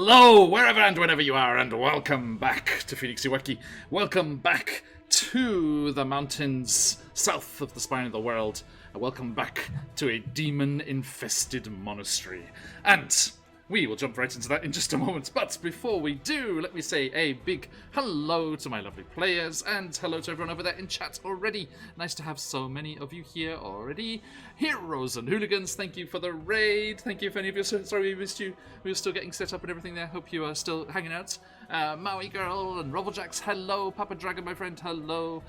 Hello, wherever and whenever you are, and welcome back to QuestJunkiesUK. Welcome back to the mountains south of the spine of the world. And welcome back to a demon-infested monastery. And we will jump right into that in just a moment. But before we do, let me say a big hello to my lovely players, and hello to everyone over there in chat already. Nice to have so many of you here already. Heroes and hooligans, thank you for the raid. Thank you if any of you, sorry we missed you. We were still getting set up and everything there. Hope you are still hanging out. Maui Girl and Robblejax, hello. Papa Dragon, my friend, hello.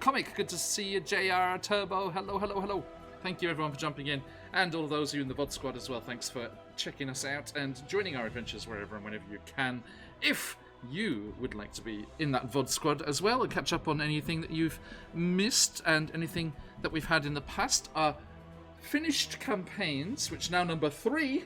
Comic, good to see you. JR, Turbo, hello. Thank you everyone for jumping in, and all those of you in the VOD squad as well, thanks for checking us out and joining our adventures wherever and whenever you can. If you would like to be in that VOD squad as well and catch up on anything that you've missed and anything that we've had in the past, our finished campaigns, which now number 3,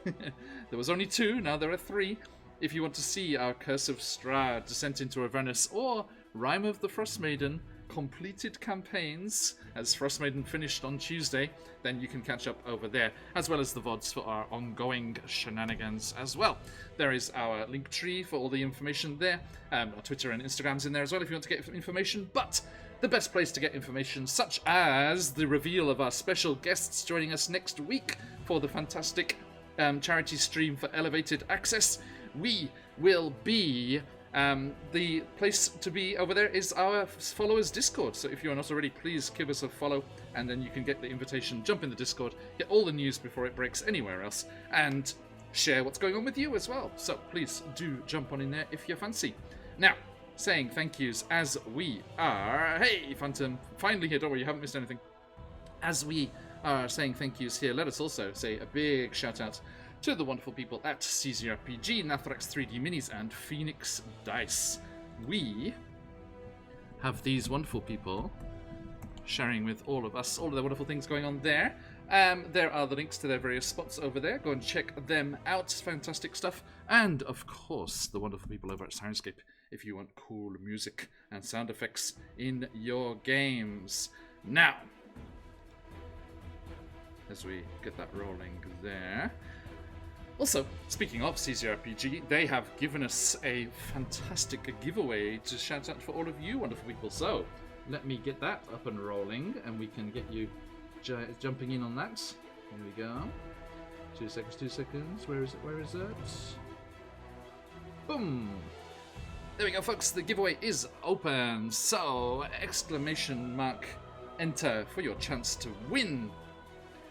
there was only 2, now there are 3. If you want to see our Curse of Strahd, Descent into Avernus, or Rime of the Frostmaiden completed campaigns, as Frostmaiden finished on Tuesday, then you can catch up over there, as well as the VODs for our ongoing shenanigans as well. There is our link tree for all the information there. Our Twitter and Instagram's in there as well if you want to get information, but the best place to get information, such as the reveal of our special guests joining us next week for the fantastic charity stream for Elevated Access, we will be the place to be over there is our followers Discord. So if you're not already, please give us a follow, and then you can get the invitation, jump in the Discord, get all the news before it breaks anywhere else, and share what's going on with you as well. So please do jump on in there if you fancy. Now, saying thank yous as we are... Hey, Phantom, finally here, don't worry, you haven't missed anything. As we are saying thank yous here, let us also say a big shout out to the wonderful people at CZRPG, Nathrax 3D Minis, and Phoenix Dice. We have these wonderful people sharing with all of us all of the wonderful things going on there. There are the links to their various spots over there. Go and check them out. Fantastic stuff. And, of course, the wonderful people over at Soundscape, if you want cool music and sound effects in your games. Now, as we get that rolling there... Also, speaking of CZRPG, they have given us a fantastic giveaway to shout out for all of you wonderful people. So, let me get that up and rolling, and we can get you jumping in on that. Here we go. 2 seconds. Where is it? Boom! There we go, folks. The giveaway is open. So, exclamation mark, enter for your chance to win.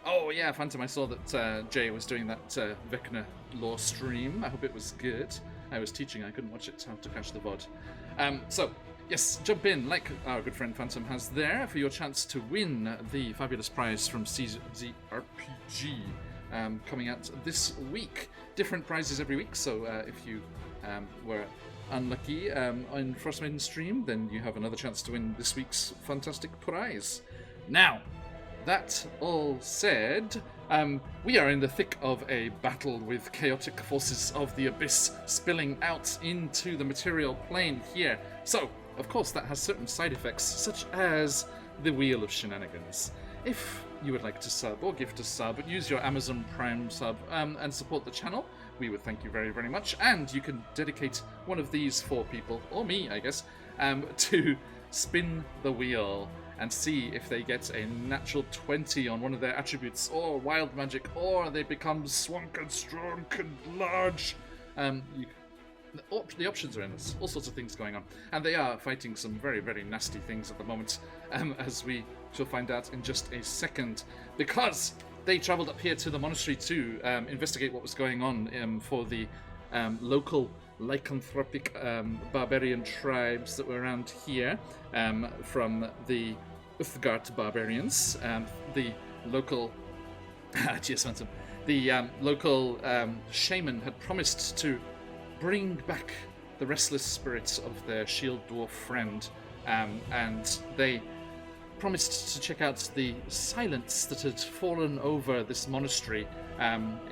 Oh yeah, Phantom, I saw that Jay was doing that Vecna lore stream. I hope it was good. I was teaching, I couldn't watch it, so I have to catch the VOD. So, yes, jump in, like our good friend Phantom has there, for your chance to win the fabulous prize from CZRPG coming out this week. Different prizes every week, so if you were unlucky on Frostmaiden stream, then you have another chance to win this week's fantastic prize. Now, that all said, we are in the thick of a battle with chaotic forces of the Abyss spilling out into the material plane here. So, of course, that has certain side effects, such as the Wheel of Shenanigans. If you would like to sub or gift a sub, use your Amazon Prime sub and support the channel, we would thank you very, very much. And you can dedicate one of these 4 people, or me, I guess, to spin the wheel and see if they get a natural 20 on one of their attributes, or wild magic, or they become swank and strong and large. The options are endless, all sorts of things going on. And they are fighting some very, very nasty things at the moment, as we shall find out in just a second. Because they travelled up here to the monastery to investigate what was going on for the local lycanthropic barbarian tribes that were around here, from the Uthgard barbarians, the local cheers, Phantom. The local shaman had promised to bring back the restless spirits of their shield dwarf friend, and they promised to check out the silence that had fallen over this monastery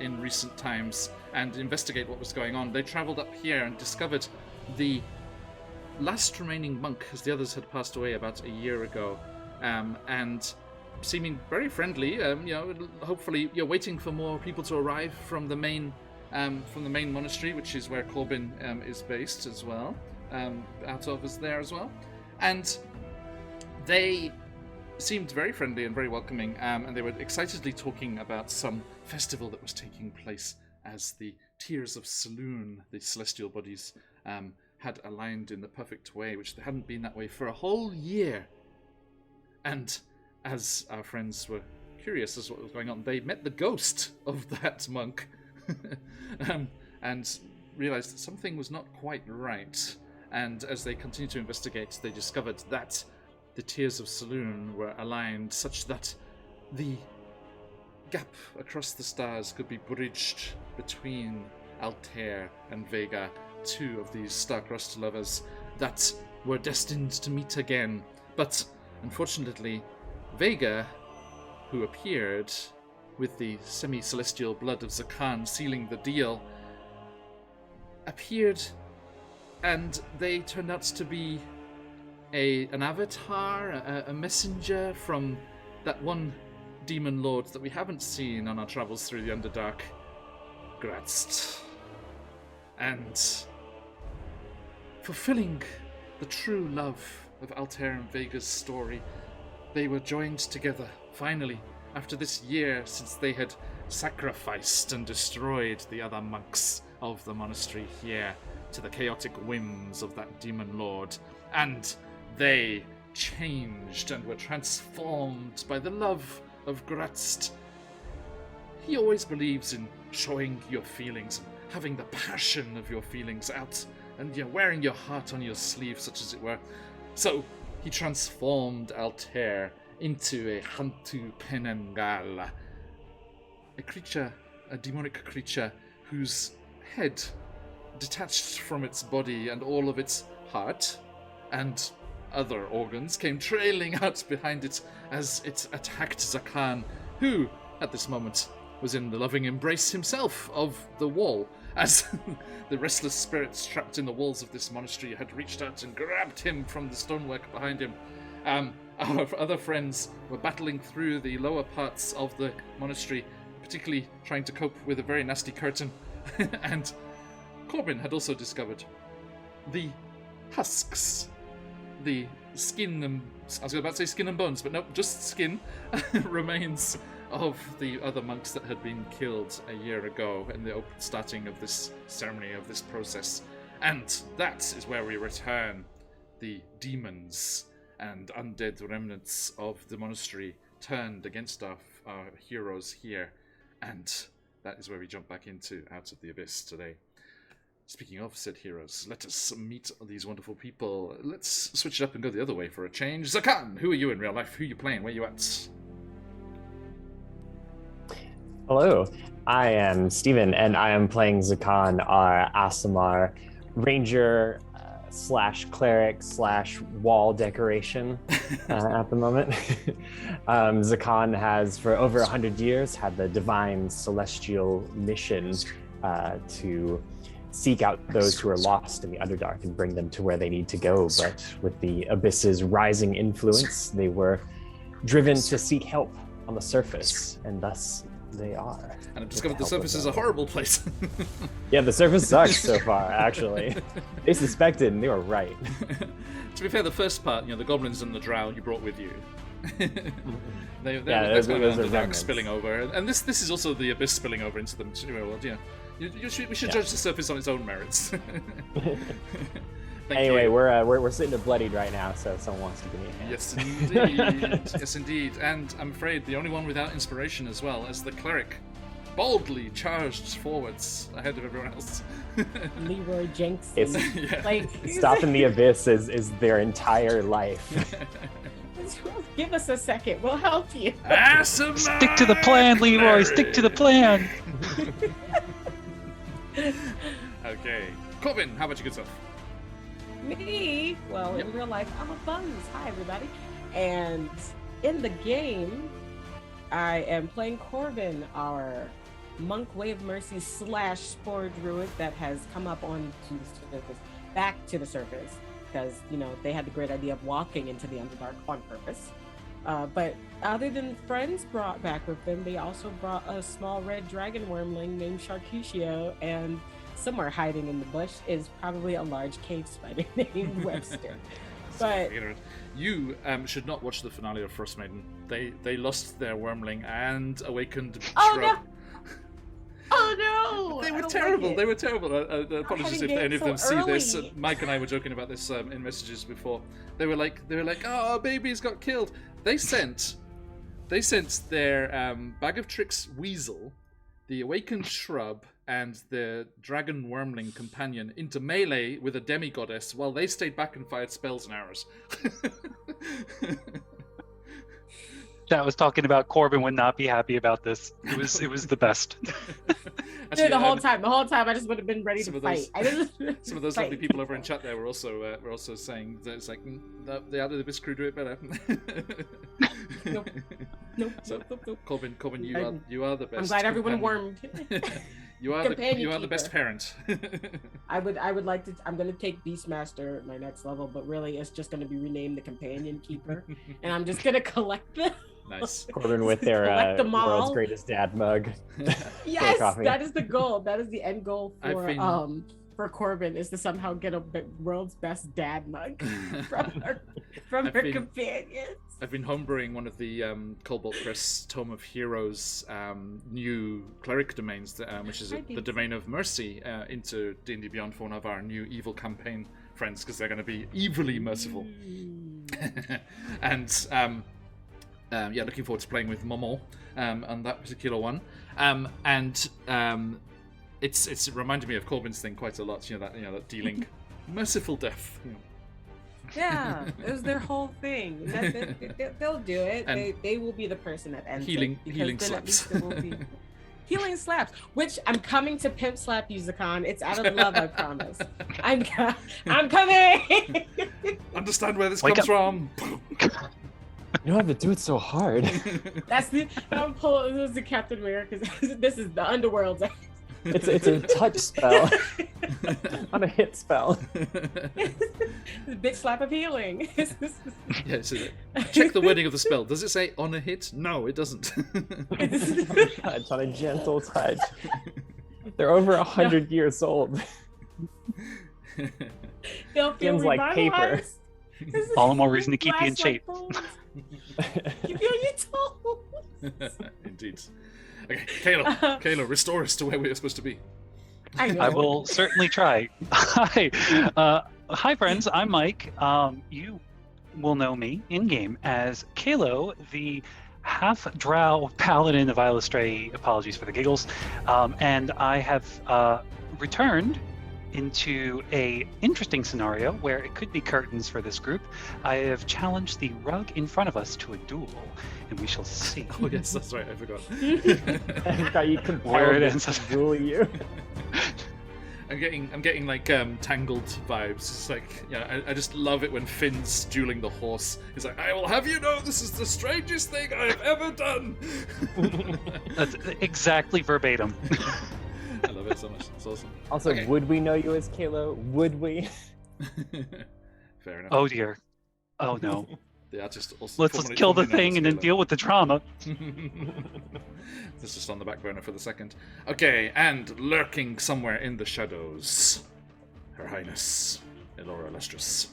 in recent times and investigate what was going on. They travelled up here and discovered the last remaining monk, as the others had passed away about a year ago, and seeming very friendly, hopefully you're waiting for more people to arrive from the main from the main monastery, which is where Corbin is based as well, out of is there as well. And they seemed very friendly and very welcoming, and they were excitedly talking about some festival that was taking place as the Tears of Saloon, the celestial bodies, had aligned in the perfect way, which they hadn't been that way for a whole year. And as our friends were curious as to what was going on, they met the ghost of that monk and realized that something was not quite right. And as they continued to investigate, they discovered that the Tears of Saloon were aligned such that the gap across the stars could be bridged between Altair and Vega, two of these star-crossed lovers that were destined to meet again. But unfortunately, Vega, who appeared with the semi-celestial blood of Zakan sealing the deal, appeared, and they turned out to be an avatar, a messenger from that one demon lord that we haven't seen on our travels through the Underdark, Gratzt. And fulfilling the true love of Altair and Vega's story, they were joined together, finally, after this year since they had sacrificed and destroyed the other monks of the monastery here to the chaotic whims of that demon lord. And they changed and were transformed by the love of Gratzt. He always believes in showing your feelings and having the passion of your feelings out, and wearing your heart on your sleeve, such as it were. So he transformed Altair into a Hantu Penengal, a creature, a demonic creature whose head detached from its body, and all of its heart and other organs came trailing out behind it as it attacked Zakan, who, at this moment, was in the loving embrace himself of the wall, as the restless spirits trapped in the walls of this monastery had reached out and grabbed him from the stonework behind him. Our other friends were battling through the lower parts of the monastery, particularly trying to cope with a very nasty curtain. And Corbin had also discovered the husks, the skin and... I was about to say skin and bones, but nope, just skin remains of the other monks that had been killed a year ago in the starting of this ceremony, of this process. And that is where we return. The demons and undead remnants of the monastery turned against our heroes here, and that is where we jump back into Out of the Abyss today. Speaking of said heroes, let us meet these wonderful people. Let's switch it up and go the other way for a change. Zakan, who are you in real life? Who are you playing? Where are you at? Hello, I am Steven, and I am playing Zakan, our Aasimar ranger slash cleric slash wall decoration at the moment. Zakan has, for over 100 years, had the divine celestial mission to seek out those who are lost in the Underdark and bring them to where they need to go. But with the Abyss's rising influence, they were driven to seek help on the surface, and thus they are. And I've discovered the surface is a horrible place. Yeah, the surface sucks so far, actually. They suspected, and they were right. To be fair, the first part, the goblins and the drow you brought with you. That's kind of the dark spilling over. And this is also the Abyss spilling over into the material world, yeah. We should judge the surface on its own merits. Anyway, we're sitting there bloodied right now, so if someone wants to give me a hand. Yes, indeed. Yes, indeed. And I'm afraid the only one without inspiration as well, as the cleric boldly charged forwards ahead of everyone else. Leroy Jenks. Stopping the Abyss is their entire life. Give us a second. We'll help you. Aasimar! Stick to the plan, Leroy. Stick to the plan. Okay. Corbin, how about you good stuff? Me? Well, in real life, I'm a buzz. Hi, everybody. And in the game, I am playing Corbin, our Monk Way of Mercy / Spore Druid that has come up onto the surface, back to the surface, because, they had the great idea of walking into the Underdark on purpose. But other than friends brought back with them, they also brought a small red dragon wormling named Charcucio, and somewhere hiding in the bush is probably a large cave spider named Webster. But you should not watch the finale of First Maiden. They lost their wormling and awakened shrub. No! Oh no! They were terrible. They were terrible. Apologies if any of them see this. Mike and I were joking about this in messages before. They were like, "Oh, our babies got killed." They sent their bag of tricks weasel, the awakened shrub, and the dragon wormling companion into melee with a demigoddess, while they stayed back and fired spells and arrows. That was talking about Corbin would not be happy about this. It was the best. Actually, the whole time I just would have been ready to fight. Some of those lovely people over in chat there were also saying that it's like the other Abyss crew do it better. Nope. Corbin, you are the best. I'm glad everyone wormed. You are the best parent. I would like to. I'm gonna take Beastmaster at my next level, but really it's just gonna be renamed the Companion Keeper, and I'm just gonna collect them. Nice. Corbin with their world's greatest dad mug. Yes, that is the goal. That is the end goal for Corbin, is to somehow get a world's best dad mug from her companions. I've been homebrewing one of the Cobalt Press Tome of Heroes new cleric domains, which is the domain of mercy, into D&D Beyond for one of our new evil campaign friends, because they're going to be evilly merciful. And looking forward to playing with Momo on that particular one. It's reminded me of Corbin's thing quite a lot. That dealing merciful death. Yeah, it was their whole thing. They'll do it. And they will be the person that ends healing slaps. At least it will be healing slaps, which I'm coming to pimp slap you, Zakhan. It's out of love, I promise. I'm coming. Understand where this comes from. You don't have to do it so hard. This is the Captain America. This is the underworld. It's a touch spell. On a hit spell. The big slap of healing. Yeah, so check the wording of the spell. Does it say on a hit? No, it doesn't. Touch, on a gentle touch. They're over 100 years old. They'll feel Feels like paper. All the more reason to keep you in shape. Keep you on your toes. Indeed. Okay, Kayla, restore us to where we are supposed to be. I will certainly try. Hi, friends. I'm Mike. You will know me in-game as Kalo, the half-drow paladin of Isle Stray. Apologies for the giggles. And I have returned into a interesting scenario where it could be curtains for this group. I have challenged the rug in front of us to a duel, and we shall see. Oh yes, that's right. I forgot. I thought you Where it ends to duel you. I'm getting like Tangled vibes. It's like, I just love it when Finn's dueling the horse. He's like, I will have you know, this is the strangest thing I have ever done. That's exactly verbatim. I love it so much. It's awesome. Also, Okay. Would we know you as Kalo? Would we? Fair enough. Oh dear. Oh no. The artist also Let's kill the thing and then deal with the trauma. This is just on the back burner for the second. Okay, and lurking somewhere in the shadows, Her Highness Elora Lestris.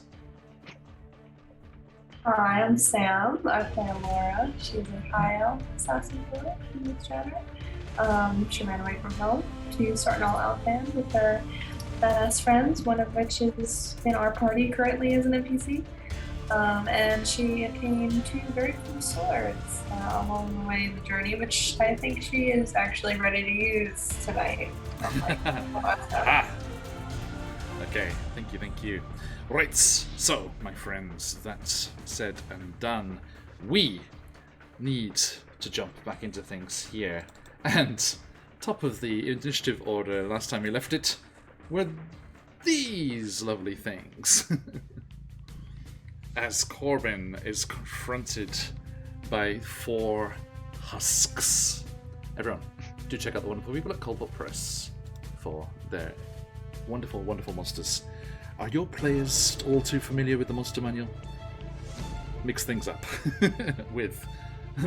Hi, I'm Sam. I play Elora. She's a high elf assassin killer from the Chapter. She ran away from home to start an all-out band with her badass friends, one of which is in our party currently as an NPC. And she obtained 2 very cool swords along the way in the journey, which I think she is actually ready to use tonight. Okay, thank you. Right, so, my friends, that's said and done. We need to jump back into things here. And top of the initiative order, last time we left it, were these lovely things. As Corbin is confronted by 4 husks. Everyone, do check out the wonderful people at Cobalt Press for their wonderful, wonderful monsters. Are your players all too familiar with the monster manual? mix things up with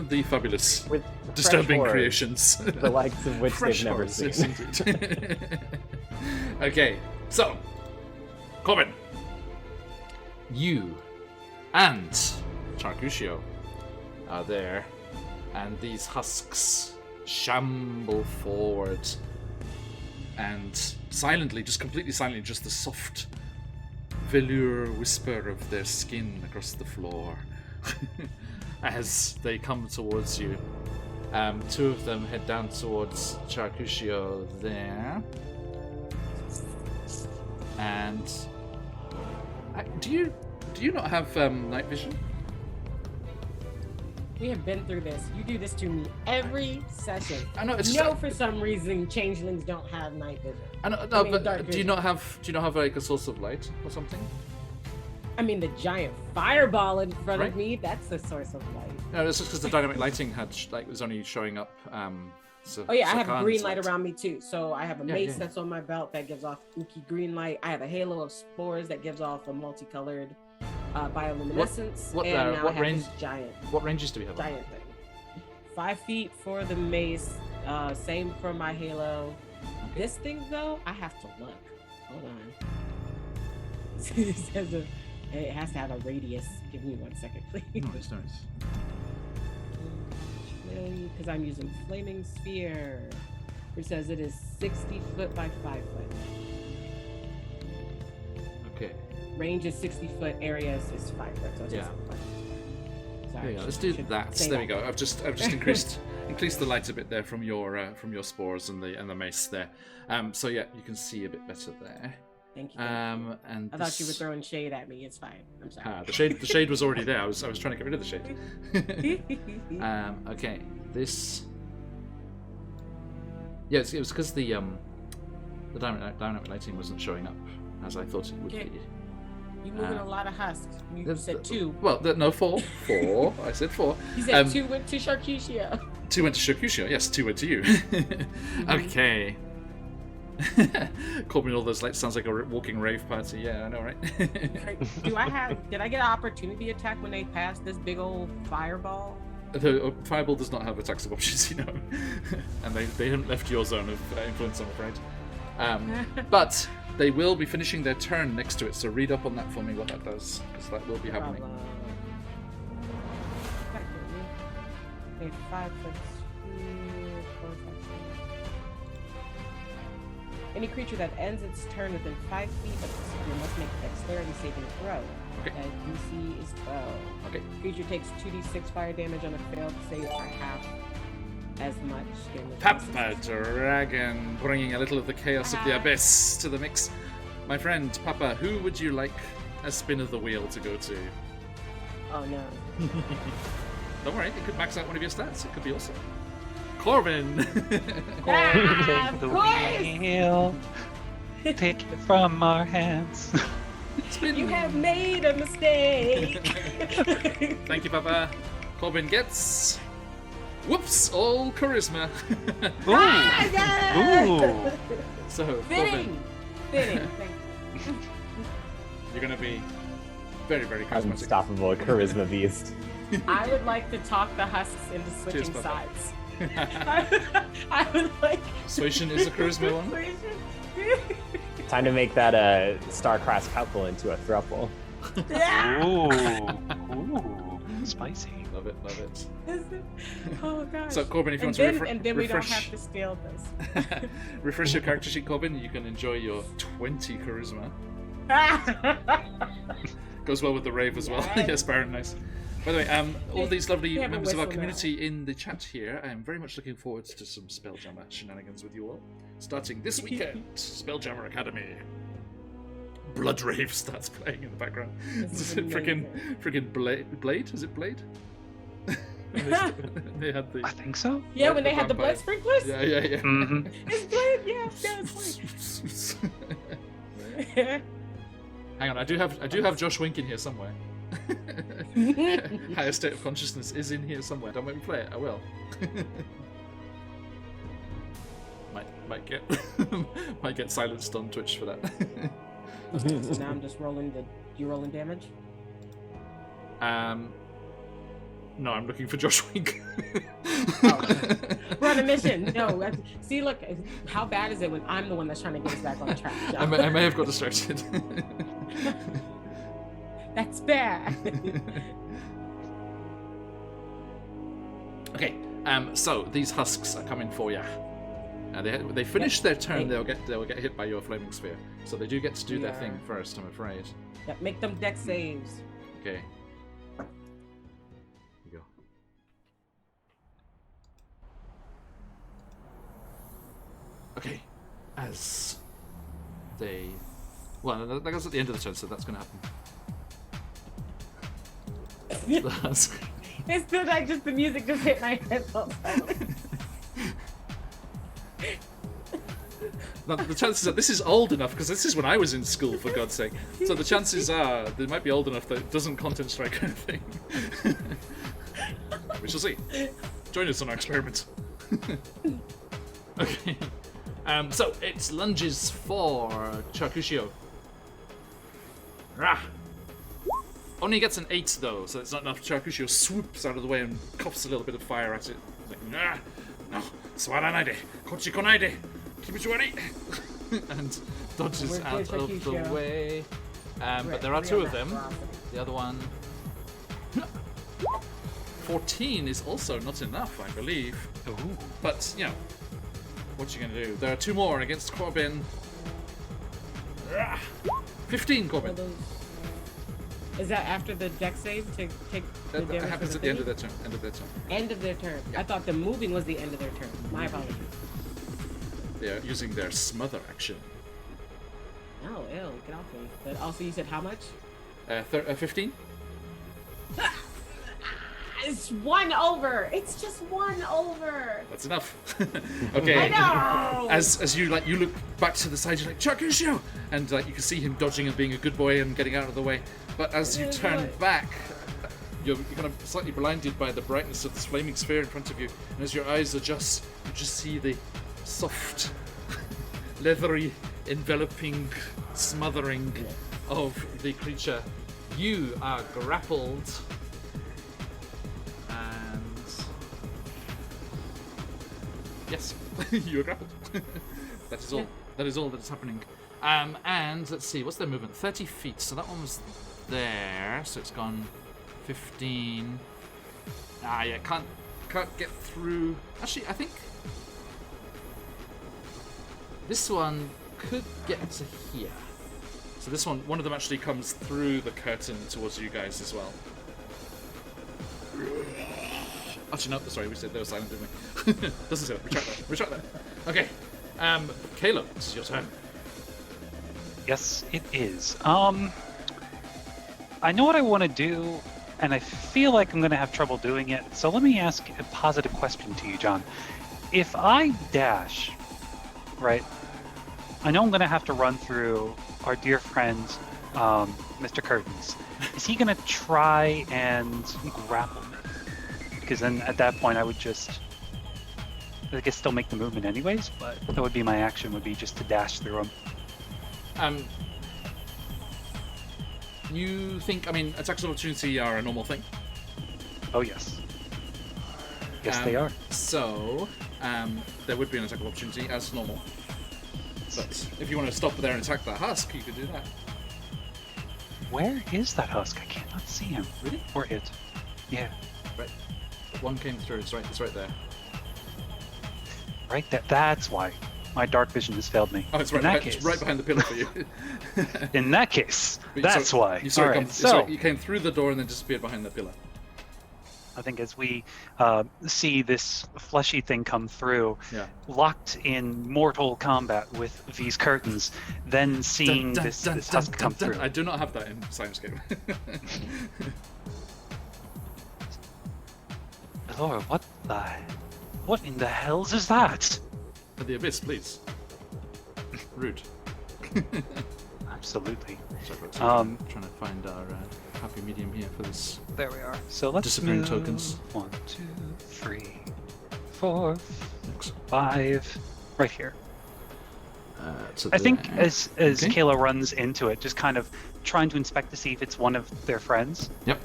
the fabulous, With disturbing fresh horrors, creations. the likes of which Fresh they've never horrors, seen. yes, indeed. Okay, so, Corbin, you and Charcuccio are there, and these husks shamble forward, and silently, just completely silently, just the soft velour whisper of their skin across the floor as they come towards you. Two of them head down towards Charcuccio there. And do you not have night vision? We have been through this. You do this to me every session. I know it's No, for some reason, changelings don't have night vision. I know, I mean, but dark do you vision. not have like a source of light or something? I mean, the giant fireball in front Right. of me, that's the source of light. No, it's just because the dynamic lighting was only showing up. Oh yeah, I have Sakan's green light around me too. So I have a Yeah, mace yeah. that's on my belt that gives off ooky green light. I have a halo of spores that gives off a multicolored bioluminescence. what, and now what I have range- this giant What ranges do we have? on? thing. 5 feet for the mace, same for my halo. This thing though, I have to look. Hold on. It has to have a radius. Give me 1 second, please. Nice. Because I'm using Flaming Sphere, which says it is 60 foot by 5 foot. Okay. Range is 60 foot, area is 5 foot. So it's Yeah. just 5 foot. Sorry, There you go. Let's do should that. say There we go. I've just increased the light a bit there from your spores and the mace there. So yeah, you can see a bit better there. Thank you. And I thought you were throwing shade at me. It's fine. I'm sorry. the shade was already there. I was trying to get rid of the shade. Okay, this. Yeah, it was because the dynamic lighting wasn't showing up as I thought it would Okay. be. You moving a lot of husks. You said 2. Well, no, 4. 4. I said 4. You said 2 went to Charcuccio. 2 went to Shakusha. Yes, 2 went to you. Okay. Corbin, all those lights sounds like a walking rave party. Yeah, I know, right? Did I get an opportunity attack when they passed this big old fireball? The fireball does not have attacks of options, you know, and they haven't left your zone of influence, I'm afraid. But they will be finishing their turn next to it, so read up on that for me what that does, because that will be happening. Okay, 5 foot. 4, 5, 6. Any creature that ends its turn within 5 feet of the creature must make a dexterity saving throw. Okay. And DC is 12. Okay. Creature takes 2d6 fire damage on a failed save for half as much damage. Papa Dragon, bringing a little of the chaos of the abyss to the mix. My friend, Papa, who would you like a spin of the wheel to go to? Oh no. Don't worry, it could max out one of your stats. It could be awesome. Corbin! Take the course! wheel. Take it from our hands. Spin! You have made a mistake. Thank you, Papa. Corbin gets... Whoops! All charisma. Ooh. So, Corbin, Fitting. Thank you. you're going to be very, very charismatic. Unstoppable charisma beast. I would like to talk the husks into switching Papa. sides. I would like. Suation is a charisma one. Time to make that star-crossed couple into a throuple. Yeah. Ooh, spicy. Love it, love it. Oh gosh. So, Corbin, if you and want then, to and then we don't refresh... have to steal this. refresh your character sheet, Corbin, you can enjoy your 20 charisma. Goes well with the rave as well. Yes. Yes, Baron, nice. By the way, all these lovely We have a members of our whistle now. community in the chat here, I am very much looking forward to some Spelljammer shenanigans with you all. Starting this weekend, Spelljammer Academy. Blood Rave starts playing in the background. This is Freaking Blade? Is it Blade? They had the... I think so. Yeah, when they the had the blood vampire. sprinklers. Yeah. Mm-hmm. It's blood. Yeah, it's blood. Hang on, I do have Josh Wink in here somewhere. Higher State of Consciousness is in here somewhere. Don't make me play it. I will. might get silenced on Twitch for that. Now I'm just rolling you rolling damage. No, I'm looking for Josh Wink. Oh. We're on a mission. No, see, look, how bad is it when I'm the one that's trying to get us back on track? I may have got distracted. That's bad. Okay, so these husks are coming for you. They finish their turn. They'll get hit by your flaming sphere. So they do get to do their thing first, I'm afraid. Yeah, make them deck saves. Okay. Here you go. Okay, as they... Well, that goes at the end of the turn, so that's going to happen. The husk. It's still like just the music just hit my headphones. Now, the chances are this is old enough, because this is when I was in school, for God's sake. So the chances are they might be old enough that it doesn't content strike anything. We shall see. Join us on our experiment. Okay. So it's lunges for Charcushio. Rah! Only gets an 8 though, so it's not enough. Charcushio swoops out of the way and coughs a little bit of fire at it. It's like, nah, no, swaranaide, kochi konaide, kibichuari, and dodges out of the way. But there are 2 of them. The other one, 14 is also not enough, I believe. Ooh. But you know, what you gonna do? There are 2 more against Corbin. 15, Corbin. Is that after the deck save to take the damage? That happens at the end of their turn. End of their turn. Yeah. I thought the moving was the end of their turn. My apologies. They are using their smother action. Oh, ew, get off me. But also, you said how much? 15? It's 1 over. It's just 1 over. That's enough. Okay. I know. As you look back to the side, you're like, Charcushio! And you can see him dodging and being a good boy and getting out of the way. But as you turn back, you're kind of slightly blinded by the brightness of this flaming sphere in front of you. And as your eyes adjust, you just see the soft, leathery, enveloping, smothering of the creature. You are grappled. Yes, you are grappled. That is all. That is all that is happening. And let's see, what's their movement? 30 feet. So that one was there. So it's gone 15. Yeah, can't get through. Actually, I think this one could get to here. So this one of them actually comes through the curtain towards you guys as well. Actually, no, sorry, we said they were silent, didn't we? Doesn't say that. Retract that. Okay. Caleb, this is your turn. Yes, it is. I know what I want to do, and I feel like I'm going to have trouble doing it. So let me ask a positive question to you, John. If I dash, right, I know I'm going to have to run through our dear friend, Mr. Curtains. Is he going to try and grapple me? Because then at that point I would just, I guess, still make the movement anyways, but that would be my action, would be just to dash through him. You think, I mean, attacks of opportunity are a normal thing? Oh, yes. Yes, they are. So, there would be an attack of opportunity as normal. But if you want to stop there and attack that husk, you could do that. Where is that husk? I cannot see him. Really? Or it. Yeah. Right. One came through, it's right there. Right there. That's why my dark vision has failed me. Oh, it's right, it's right behind the pillar for you. In that case, But that's why. You saw it come, so you came through the door and then disappeared behind the pillar. I think as we see this fleshy thing come through, locked in mortal combat with these curtains, then seeing this husk come through. I do not have that in Science Game. Lord, what in the hells is that? The Abyss, please. Rude. Absolutely. Trying to find our happy medium here for this. There we are. So let's disappearing move tokens. 1, 2, 3, 4, 5, right here. I think as Kayla runs into it, just kind of trying to inspect to see if it's one of their friends. Yep.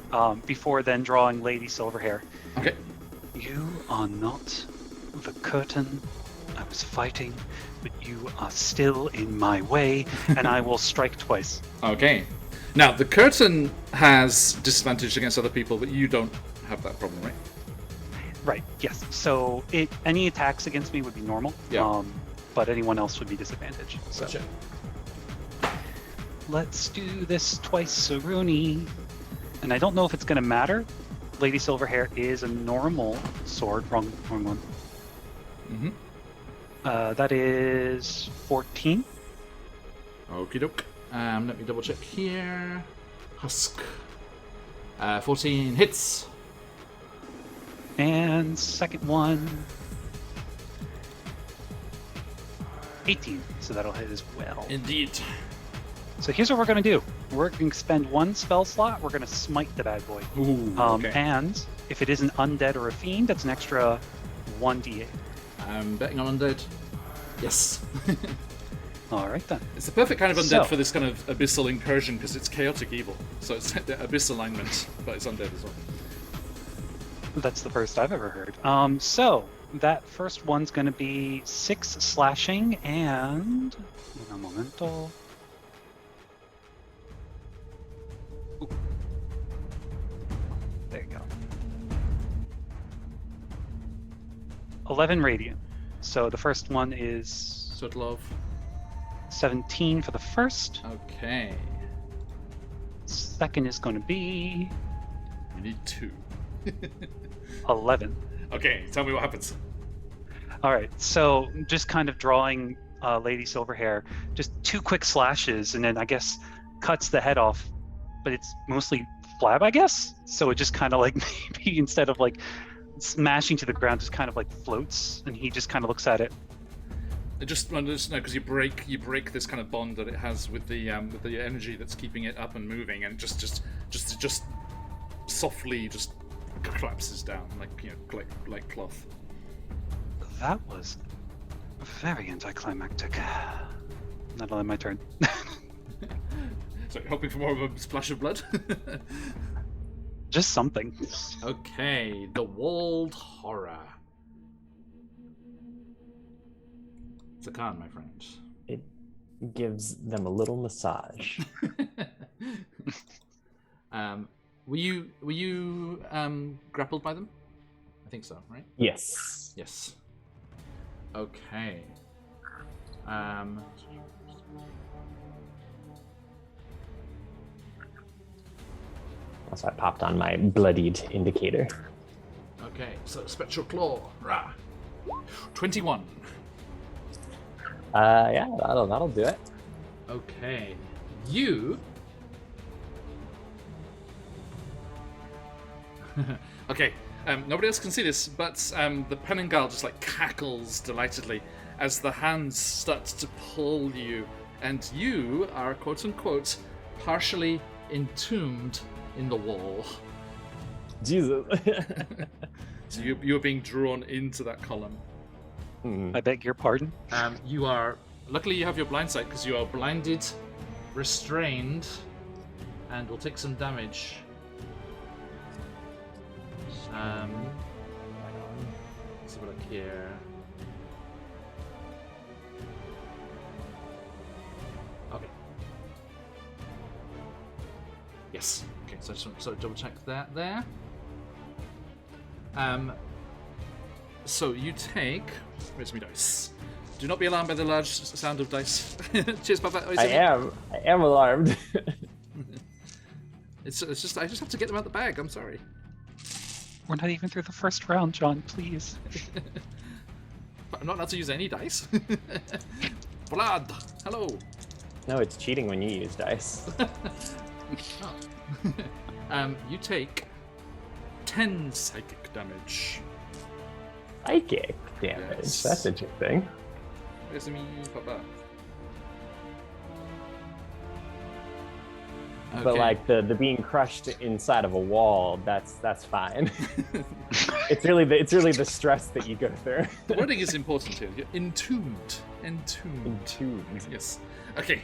Before then drawing Lady Silverhair. Okay. You are not the curtain I was fighting, but you are still in my way, and I will strike twice. Okay. Now, the curtain has disadvantage against other people, but you don't have that problem, right? Right, yes. So any attacks against me would be normal, Yeah. but anyone else would be disadvantaged. So Gotcha. let's do this twice, Saruni. And I don't know if it's going to matter. Lady Silverhair is a normal sword. Wrong one. Mm-hmm. That is 14. Okie doke. Let me double check here. Husk. 14 hits. And second one, 18. So that'll hit as well. Indeed. So here's what we're going to do. We're going to spend one spell slot. We're going to smite the bad boy. Ooh, okay. And if it is an undead or a fiend, that's an extra 1d8. I'm betting on undead. Yes. All right, then. It's the perfect kind of undead So- for this kind of abyssal incursion because it's chaotic evil. So it's the abyss alignment, but it's undead as well. That's the first I've ever heard. So that first one's going to be 6 slashing and... Un momento. Ooh. There you go. 11 radiant. So the first one is Sort of. 17 for the first. Okay. Second is going to be We need 2. 11. Okay, tell me what happens. All right, so just kind of drawing Lady Silverhair, just 2 quick slashes, and then I guess cuts the head off, but it's mostly flab, I guess. So it just kind of like maybe instead of like smashing to the ground, just kind of like floats, and he just kind of looks at it. It just no, because you break this kind of bond that it has with the energy that's keeping it up and moving, and just softly just collapses down like cloth. That was very anticlimactic. That'll end my turn. So hoping for more of a splash of blood. Just something. Okay, the walled horror. It's a con, my friend. It gives them a little massage. Were you grappled by them? I think so, right? Yes. Yes. Okay. Also, I popped on my bloodied indicator. Okay, so spectral claw. Rah. 21. Yeah, that'll do it. Okay. You. Okay. Nobody else can see this, but the Penningal just like cackles delightedly as the hands start to pull you, and you are quote unquote partially entombed in the wall. Jesus. So you're being drawn into that column. I beg your pardon. You are. Luckily, you have your blind sight because you are blinded, restrained, and will take some damage. Let's have a look here. Okay. Yes. Okay. So I just want to double check that there. So you take. Where's my dice? Do not be alarmed by the large sound of dice. Cheers, Papa. I am alarmed. It's just I just have to get them out the bag. I'm sorry. We're not even through the first round, John, please. I'm not allowed to use any dice. Blood. Hello. No, it's cheating when you use dice. You take 10 psychic damage. Psychic damage. Yes. That's interesting. Where's me, Papa? But Okay. like the being crushed inside of a wall, that's fine. It's really the stress that you go through. The wording is important here. You're entombed. Entombed. Yes. Okay.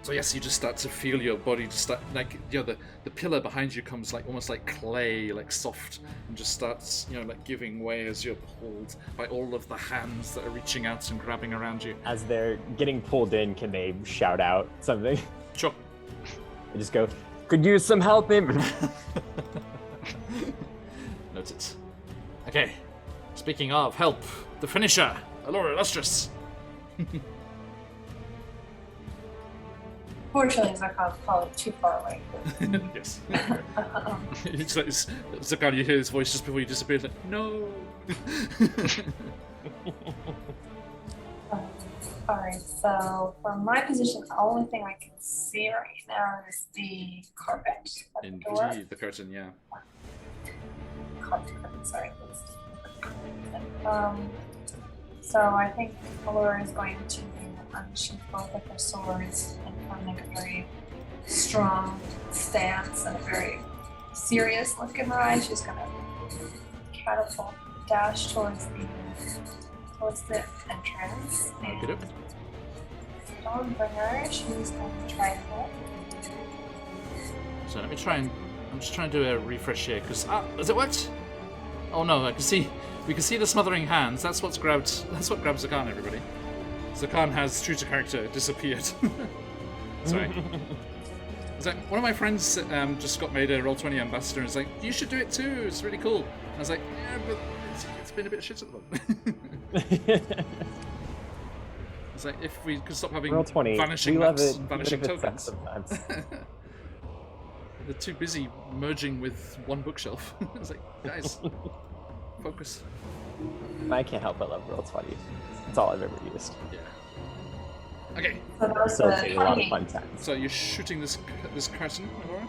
So yes, you just start to feel your body just start like the pillar behind you comes like almost like clay, like soft, and just starts like giving way as you're pulled by all of the hands that are reaching out and grabbing around you. As they're getting pulled in, can they shout out something? Sure. They just go, "Could use some help, maybe." Noted. Okay. Speaking of help, the finisher, Allura Illustrious. Fortunately, Zakon's probably too far away. Yes. It's like Zakan, you hear his voice just before you disappear. Like, no. Alright, so from my position, the only thing I can see right now is the carpet. At the door. Indeed, the curtain. Yeah. Carpet, sorry. So I think Allura is going to unsheath both of her swords and kind of make a very strong stance and a very serious look in her eyes. She's going to catapult, dash towards the entrance. Get up. Dawnbringer, she's going to try to hit. So let me try and I'm just trying to do a refresh here because has it worked? Oh no, we can see the smothering hands. That's what grabbed Zakan, everybody. Zakan has, true to character, disappeared. Sorry. It's like, one of my friends just got made a Roll20 ambassador and was like, you should do it too, it's really cool. And I was like, yeah, but it's been a bit shit at the moment. It's like, if we could stop having Roll20, vanishing we love maps it, and vanishing even if it tokens. sucks sometimes. They're too busy merging with one bookshelf. It's like, guys, focus. I can't help but love Roll20. That's all I've ever used. Yeah. Okay, So that was Facilitated a lot of 28. fun times. so you're shooting this curtain, Allura?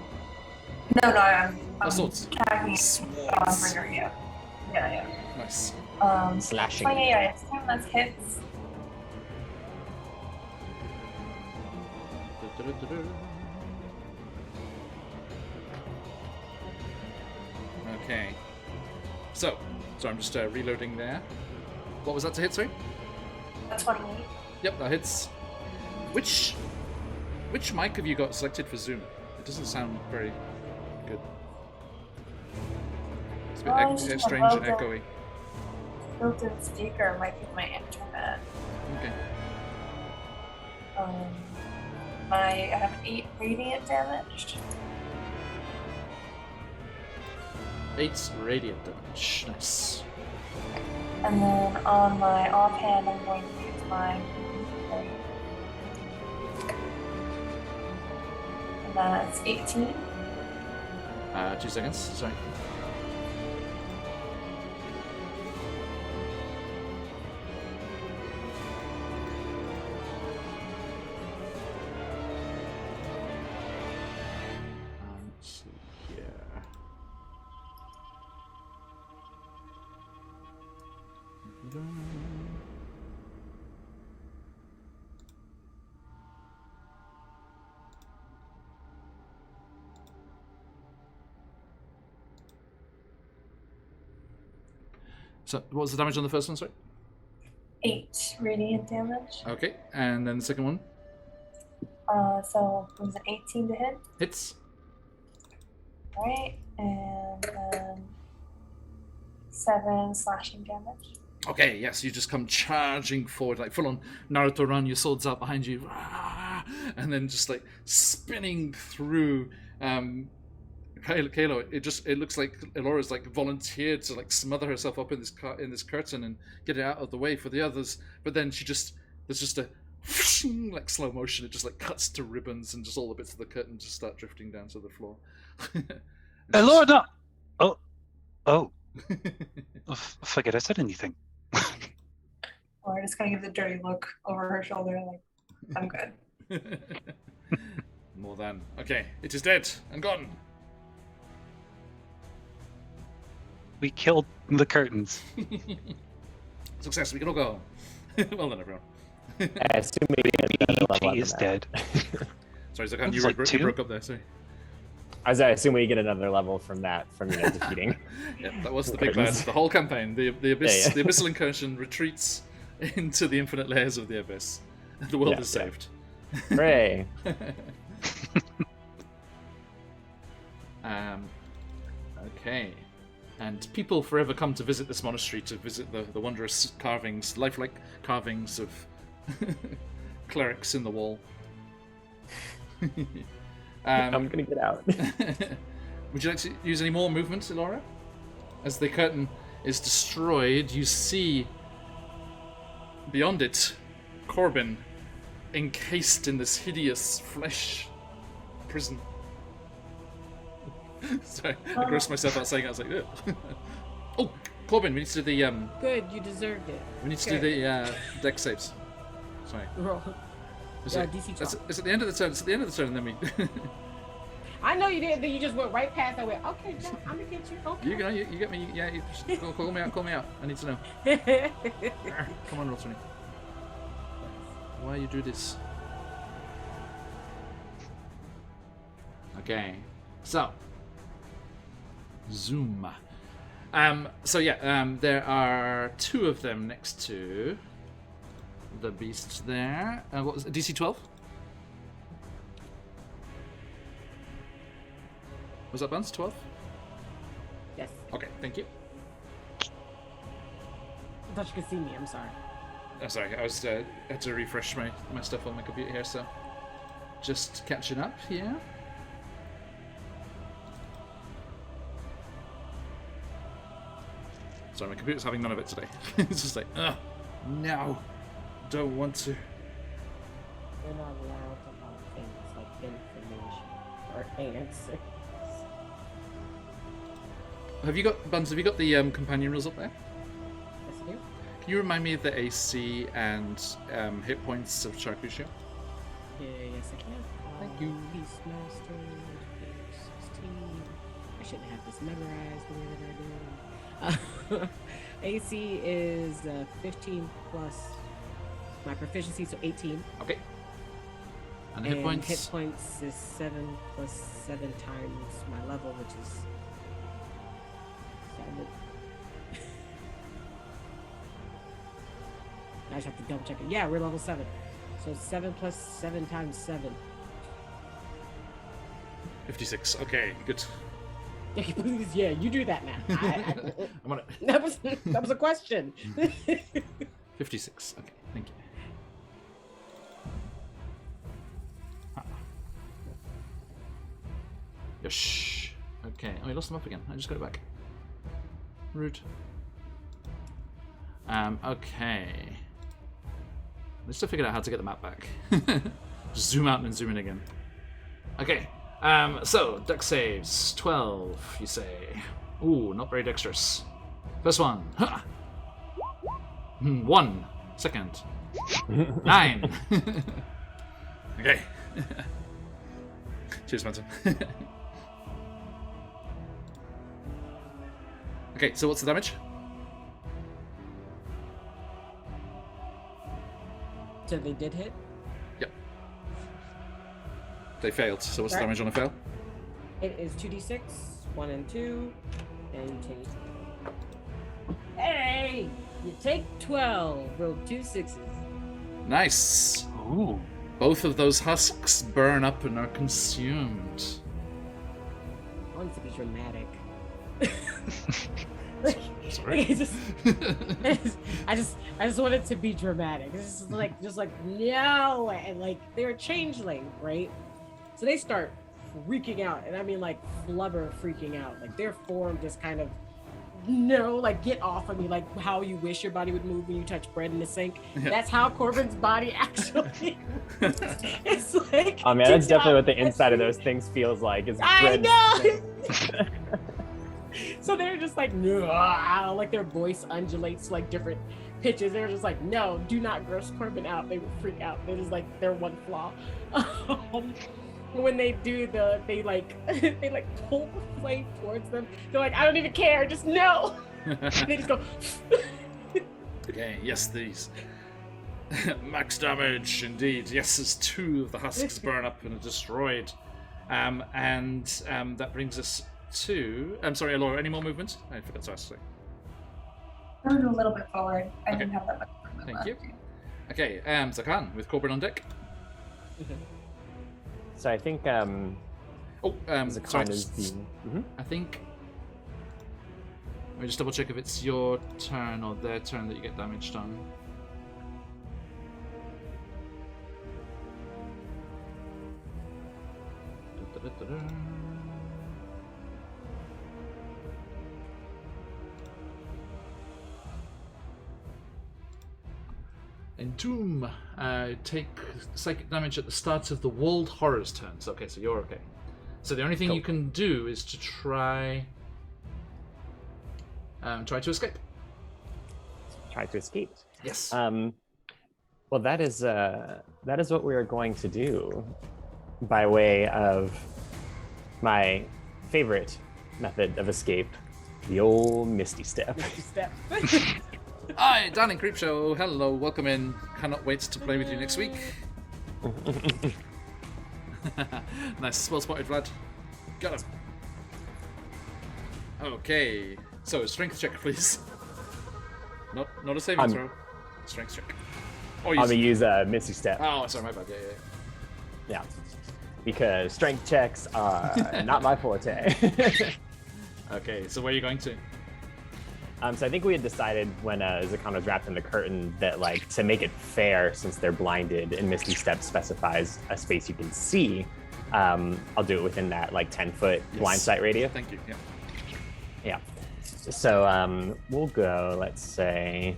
No, I'm Swords. attacking Swords. Dawnbringer, yeah. Yeah. Nice. Slashing. 28, I assume that's hits. Okay. So I'm just reloading there. What was that to hit, sorry? That's 28. Yep, that hits. Which mic have you got selected for Zoom? It doesn't sound very good. It's a bit Oh, it's just strange and above echoey. Built-in speaker might be my internet. Okay. I have 8 radiant damage. 8 radiant damage. Nice. And then on my offhand, I'm going to use my. And that's 18. 2 seconds. Sorry. Let's see here. So, what was the damage on the first one, sorry? 8 radiant damage. Okay, and then the second one? So it was an 18 to hit. Hits. Right, and then 7 slashing damage. Okay, yes, you just come charging forward, like full on Naruto run, your sword's out behind you, and then just like spinning through Kalo. It looks like Allura's like volunteered to like smother herself up in this curtain and get it out of the way for the others, but then there's just a like slow motion, it just like cuts to ribbons and just all the bits of the curtain just start drifting down to the floor. Allura, no! Oh. Forget I said anything. Or just kind of give the dirty look over her shoulder, like, I'm good. More than. Okay, it is dead and gone. We killed the curtains. Success, we can all go home. Well done, everyone. I assume we get another level He up is from dead. that. Sorry, Zakan, you, It's like you 2? broke up there, sorry. I assume we get another level from that, from defeating. Yeah, that was the big bad. Curtains. The whole campaign, the abyss, Yeah. the abyssal incursion retreats into the infinite layers of the abyss. The world Yeah, is yeah. saved. Hooray! Okay. And people forever come to visit this monastery to visit the wondrous carvings, lifelike carvings of clerics in the wall. I'm gonna get out. Would you like to use any more movement, Elora? As the curtain is destroyed, you see beyond it Corbin encased in this hideous flesh prison. Sorry, I grossed myself out saying it. I was like, ugh. Oh, Corbin, we need to do the Good, you deserved it. we need to do the deck saves. Sorry. Roll. Is Yeah, it, DC it's at the end of the turn. It's at the end of the turn, and then we. I know you did, then you just went right past. I went, okay, John, I'm gonna get you. Okay. you get me. Yeah, you just call me out. Call me out. I need to know. Come on, Roll20. Why you do this? Okay, so zoom. So yeah, there are two of them next to the beast there. What was it? DC 12? Was that Buns 12? Yes. Okay, thank you. I thought you could see me. I'm sorry. Oh, sorry, I was had to refresh my stuff on my computer here, so just catching up here. Sorry, my computer's having none of it today. It's just like, ugh, no, don't want to. We're not allowed to have things like information or answers. Have you got, Buns, have you got the companion rules up there? Yes, I do. Can you remind me of the AC and hit points of Charcuterie? Yeah, yes, I can. Thank you. Beastmaster, page 16. I shouldn't have this memorized the way that I do. AC is 15 plus my proficiency, so 18. Okay. And hit points? Hit points is 7 plus 7 times my level, which is 7. I just have to double check it. Yeah, we're level 7. So 7 plus 7 times 7. 56. Okay, good. Yeah, you do that now. I'm on it. That was a question. 56. Okay, thank you. Yosh. Okay. Oh, I lost them up again. I just got it back. Rude. Okay. Let's still figure out how to get the map back. Just zoom out and then zoom in again. Okay. So, dex saves. 12, you say. Ooh, not very dexterous. First one. Ha! 1. Second. 9. Okay. Cheers, Phantom. Okay, so what's the damage? So they did hit? Yep. They failed, so what's the damage on a fail? It is 2d6, 1 and 2, and you take... Hey! You take 12, roll 2 6s. Nice! Ooh. Both of those husks burn up and are consumed. I want it to be dramatic. Sorry? I just want it to be dramatic. It's just like no, and like they're a changeling, right? So they start freaking out, and I mean like flubber freaking out. Like their form just kind of like get off of me, like how you wish your body would move when you touch bread in the sink. Yeah. That's how Corbin's body actually. It's like. Oh man, that's definitely what the inside of those things feels like. Is I bread. know. So they're just like, no, like their voice undulates like different pitches. They're just like, no, do not gross Corbin out. They would freak out. They're just like their one flaw. When they do they pull the flame towards them. They're like, I don't even care, just no. They just go. Okay, yes, these. Max damage, indeed. Yes, as 2 of the husks burn up and are destroyed. That brings us to... I'm sorry, Laura, any more movement? I forgot to ask. I'll move a little bit forward. I Okay. didn't have that much movement Thank left. you. Okay, Zakan with Corbin on deck. So I think Zakan sorry, is being. I think. Let me just double check if it's your turn or their turn that you get damaged on. Entomb, take psychic damage at the start of the Walled Horror's turns. Okay, so you're okay. So the only thing you can do is to try to escape. Try to escape. Yes. Well, that is what we are going to do, by way of my favorite method of escape, the old Misty Step. Step. Hi, Darling Creepshow. Hello, welcome in. Cannot wait to play with you next week. Nice, well spotted, Vlad. Got him. Okay, so strength check, please. Not a saving throw. Strength check. Oh, I'm gonna use a Misty Step. Oh, sorry, my bad. Yeah, because strength checks are not my forte. Okay, so where are you going to? So I think we had decided when Zakan was wrapped in the curtain that, like, to make it fair, since they're blinded and Misty Step specifies a space you can see, I'll do it within that, like, 10-foot blind sight radius. Thank you. Yeah. So we'll go, let's say,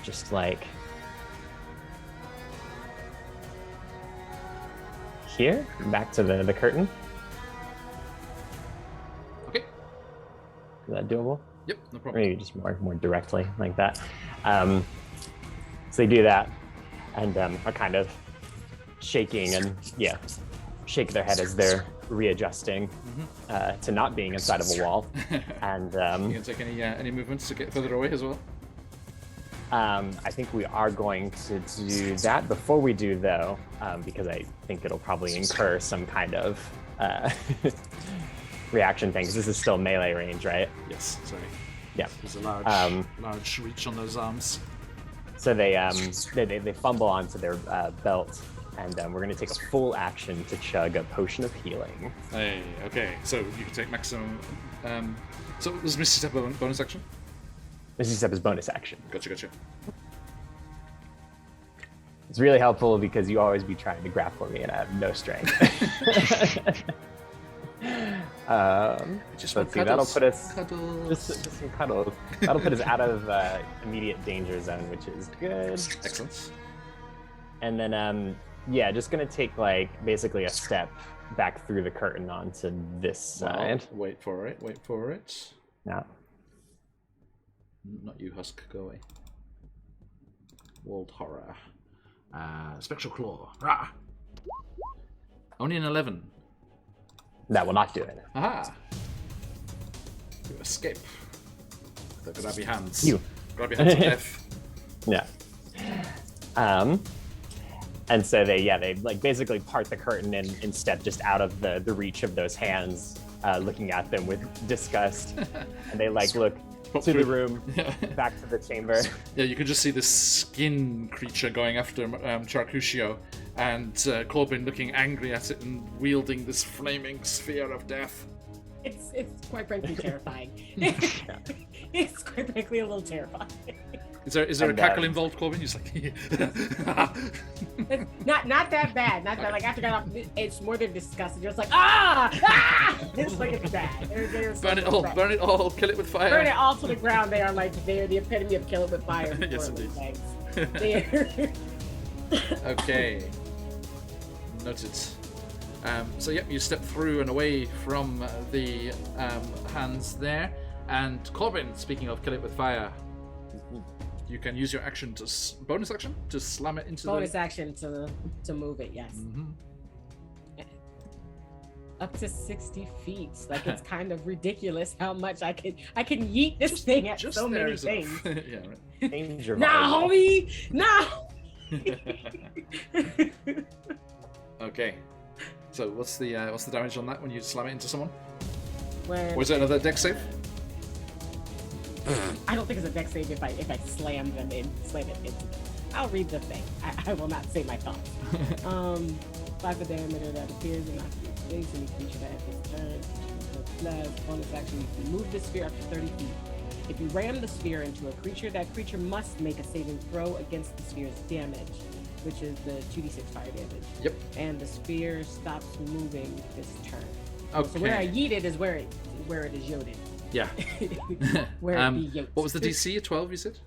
just like here, back to the curtain. Okay. Is that doable? Yep, no problem. Maybe just more directly like that. So they do that and are kind of shaking and shake their head as they're readjusting to not being inside of a wall. And you gonna take any movements to get further away as well? I think we are going to do that. Before we do, though, because I think it'll probably incur some kind of reaction thing, because this is still melee range, right? Yes, sorry. Yeah. There's a large reach on those arms. So they fumble onto their belt, and we're going to take a full action to chug a potion of healing. Hey, okay. So you can take maximum. So was Misty Step a bonus action? Misty Step is bonus action. Gotcha. It's really helpful because you always be trying to grapple me, and I have no strength. Just let's see. That'll put us just some cuddles. That'll put us out of immediate danger zone, which is good. Excellent. And then just gonna take, like, basically a step back through the curtain onto this side. Wait for it. Yeah. Not you, Husk. Go away. Walled Horror. Spectral Claw. Rah! Only an 11. That will not do it. Aha! You escape. The grabby hands. Grabby hands of death. Yeah. And so they like basically part the curtain and step just out of the reach of those hands, looking at them with disgust. And they like look to the room, back to the chamber. Yeah, you can just see this skin creature going after Charcuccio, and Corbin looking angry at it and wielding this flaming sphere of death. It's quite frankly terrifying. It's quite frankly a little terrifying. Is there a cackle involved, Corbin? You're just like not that bad. Not that, like, after I got off, it's more than disgusting. You're just like It's like, it's bad. Burn it all, kill it with fire. Burn it all to the ground. They are the epitome of kill it with fire. Yes, indeed. Okay. Noted. So you step through and away from the hands there. And Corbin, speaking of kill it with fire, you can use your action bonus action to slam it into bonus action to move it. Yes. Up to 60 feet. Like, it's kind of ridiculous how much I can yeet this thing at so many things. Yeah, right. Danger. Nah, homie. Nah. Okay. So what's the damage on that when you slam it into someone? When... Was it another dex save? I don't think it's a dex save if I slam them in, slam it into them. I'll read the thing. I will not say my thoughts. 5 diameter that appears in occupied space. Any creature that has this turn. Bonus action, you can move the sphere up to 30 feet. If you ram the sphere into a creature, that creature must make a saving throw against the sphere's damage, which is the 2d6 fire damage. Yep. And the sphere stops moving this turn. Okay. So where I yeet it is where it is yoded. Yeah. Where it be yoked. What was the DC? A 12, you said?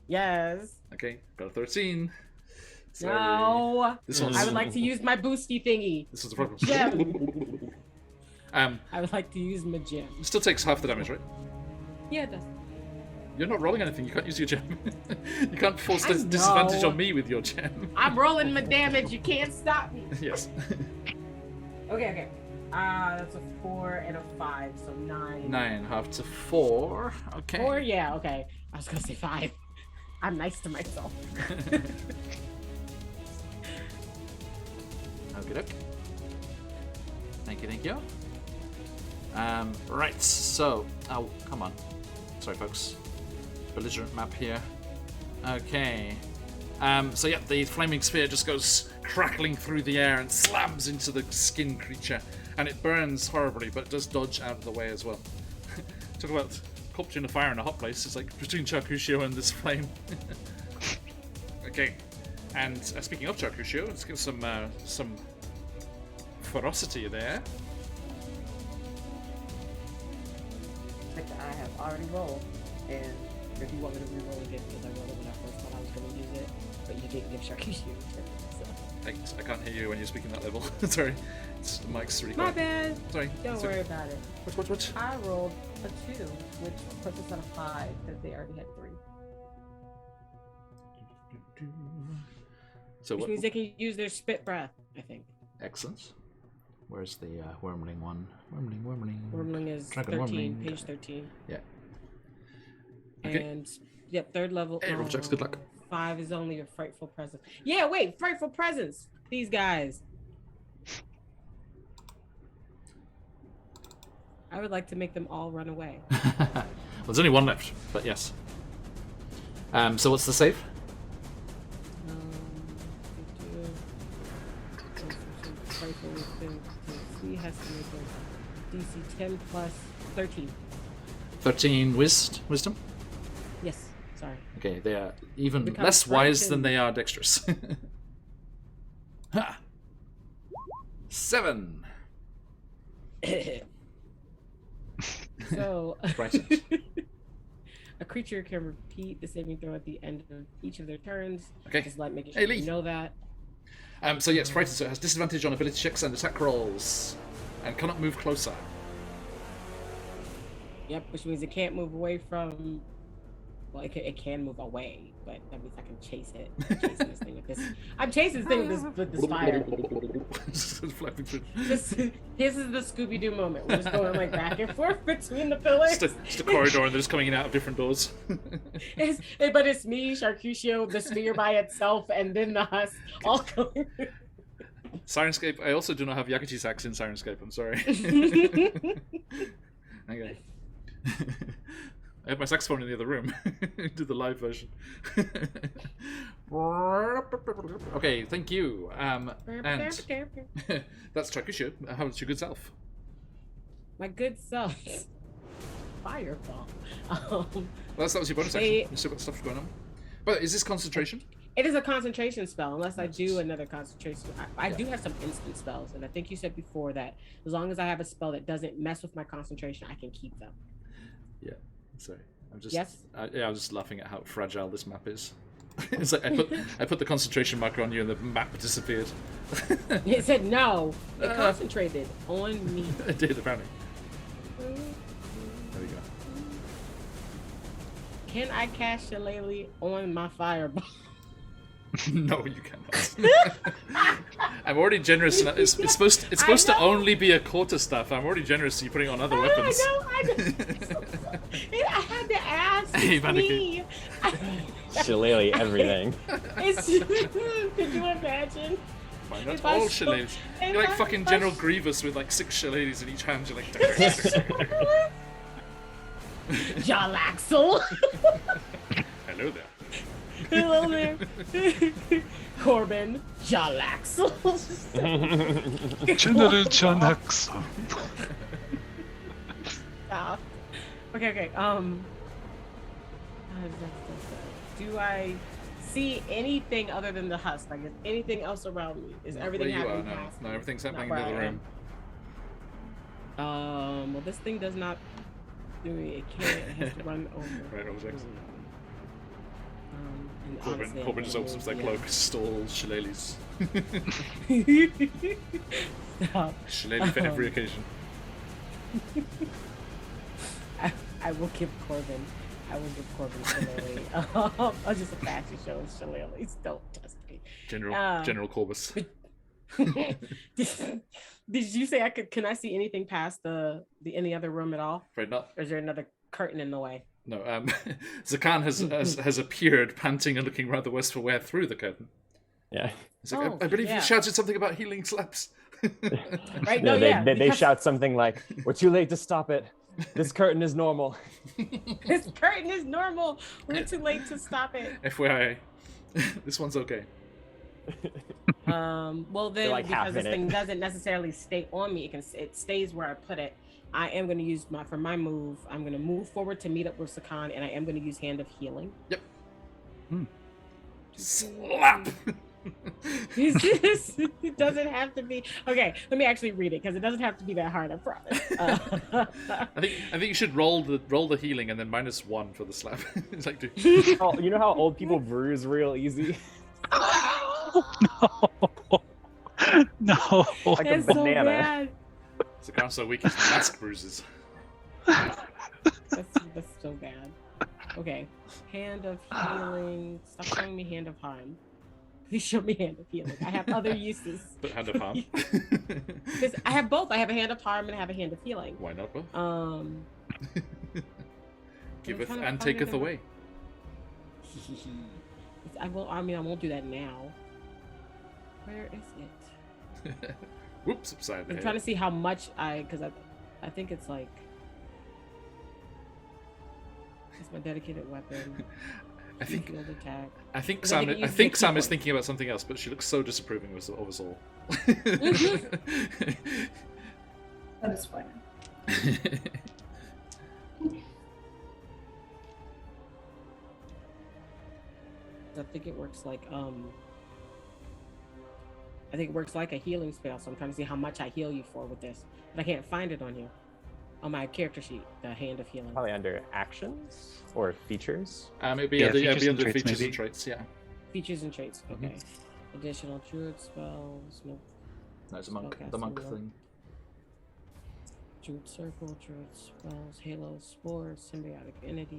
Yes. Okay, got a 13. Sorry. No. This one's... I would like to use my boosty thingy. This is the problem. Gem. I would like to use my gem. It still takes half the damage, right? Yeah, it does. You're not rolling anything. You can't use your gem. You can't force I disadvantage know. on me with your gem. I'm rolling my damage. You can't stop me. Yes. Okay. That's a 4 and a 5, so 9. 9, half to 4. Okay. 4, yeah, okay. I was gonna say 5. I'm nice to myself. Okay, look. Thank you. Right, so... Oh, come on. Sorry, folks. Belligerent map here. Okay. So yeah, the flaming sphere just goes crackling through the air and slams into the skin creature. And it burns horribly, but it does dodge out of the way as well. Talk about culture in a fire in a hot place. It's like between Charcushio and this flame. Okay. And speaking of Charcushio, let's give some ferocity there. I have already rolled, and if you want me to re-roll again, because I rolled it when I first thought I was going to use it, but you didn't give Charcushio a turn, so. I can't hear you when you're speaking that level. Sorry. The mic's really My quiet. bad. Sorry. Don't worry about it. What? I rolled a 2, which puts us at a 5, because they already had 3. So Which means they can use their spit breath, I think. Excellent. Where's the wormling one? Wormling. Wormling is Dragon 13, wormling. page 13. Yeah. Okay. And, yep, 3rd level. Hey, roll checks, good luck. 5 is only a frightful presence. Yeah, wait, frightful presence. These guys. I would like to make them all run away. Well, there's only one left, but yes. So what's the save? He has to make a DC 10 plus 13. 13 wisdom? Yes, sorry. Okay, they are even Become less wise frightened. than they are dexterous. Ha! 7. So, Frightened. a creature can repeat the saving throw at the end of each of their turns. Okay. Just like making Hey, sure Lee. you know that. So yes, frightened, so it has disadvantage on ability checks and attack rolls. And cannot move closer. Yep, which means it can't move away from. Well, it can move away, but that means I can chase it. I'm chasing this thing with this. I'm chasing this thing with this fire. Flapping through. This is the Scooby Doo moment. We're just going like back and forth between the pillars. Just a corridor, and they're just coming in and out of different doors. But it's me, Charcushio, the sphere by itself, and then the husk all going. Sirenscape. I also do not have Yakuchi sax in Sirenscape. I'm sorry. Okay. I have my saxophone in the other room. Do the live version. Okay, thank you. And that's Charcushio. How's your good self? My good self. Fireball. That was your bonus action. You still got stuff going on. But is this concentration? It is a concentration spell, unless I do another concentration. I do have some instant spells, and I think you said before that as long as I have a spell that doesn't mess with my concentration, I can keep them. Yeah. Sorry. I'm just. Yes? I was just laughing at how fragile this map is. It's like I put the concentration marker on you and the map disappeared. It said no. It concentrated on me. It did apparently. There we go. Can I cast Shillelagh on my fireball? No, you cannot. I'm already generous. It's supposed to only be a quarterstaff. I'm already generous. So you're putting on other weapons. I know. I had to ask. Hey, It's Mannequin. me. Shillelagh everything. Could you imagine? Why not If I all show- shillelaghs? if You're like I- fucking if I General sh- Grievous with like 6 shillelaghs in each hand. You're like. Jalaxel. Hello there. Hello there. Corbin, Jalaxel. General John Axel. Stop. Okay. Do I see anything other than the husk? Like, is anything else around me? Is everything Where you are, happening? no. past No, me? everything's happening Not in the where I room. am. Well, this thing does not do it. It can't. It has to run over. Right, objects. And honestly, Corbin just opens up their cloak, stall shillelaghs. Stop. Shillelagh for every occasion. I will give Corbin. Shillelagh. I'll just a fashion show of shillelaghs. Don't test me. General Corbus. Did you say I could? Can I see anything past the any other room at all? Afraid not. Or is there another curtain in the way? No, Zakan has appeared, panting and looking rather worse for wear through the curtain. Yeah. He's like, I believe you shouted something about healing slaps. Right? No, No, yeah. they shout something like, "We're too late to stop it. This curtain is normal." This curtain is normal. We're too late to stop it. FYI, this one's okay. Well then, like half because this in it. thing doesn't necessarily stay on me, it stays where I put it. I am going to use for my move. I'm going to move forward to meet up with Sakan, and I am going to use Hand of Healing. Yep. Slap. It doesn't have to be. Okay, let me actually read it because it doesn't have to be that hard. I promise. I think you should roll the healing and then -1 for the slap. It's like, dude. Oh, you know how old people bruise real easy? No. Like a It's so banana. bad. Zakan's so weak, his mask bruises. That's so bad. Okay, Hand of Healing. Stop showing me Hand of Harm. Please show me Hand of Healing. I have other uses. But hand of harm. Because I have both. I have a Hand of Harm and I have a Hand of Healing. Why not both? Giveth trying to and find taketh it in- away. I won't do that now. Where is it? Whoops, upside the I'm head. trying to see how much I think it's like it's my dedicated weapon. I think Field attack. I think Because I Sam think it I uses think the Sam key is point. thinking about something else, but she looks so disapproving of us all. That is fine. I think it works like a healing spell. So I'm trying to see how much I heal you for with this, but I can't find it on here. On my character sheet, the Hand of Healing. Probably under actions or features. It'd be Yeah, under features and under traits, features maybe. and traits, yeah. Features and traits. Mm-hmm. Okay. Additional druid spells. Nope. That's a monk, Spellcasting the monk roll. thing. Druid circle, druid spells, halo, spores, symbiotic entity,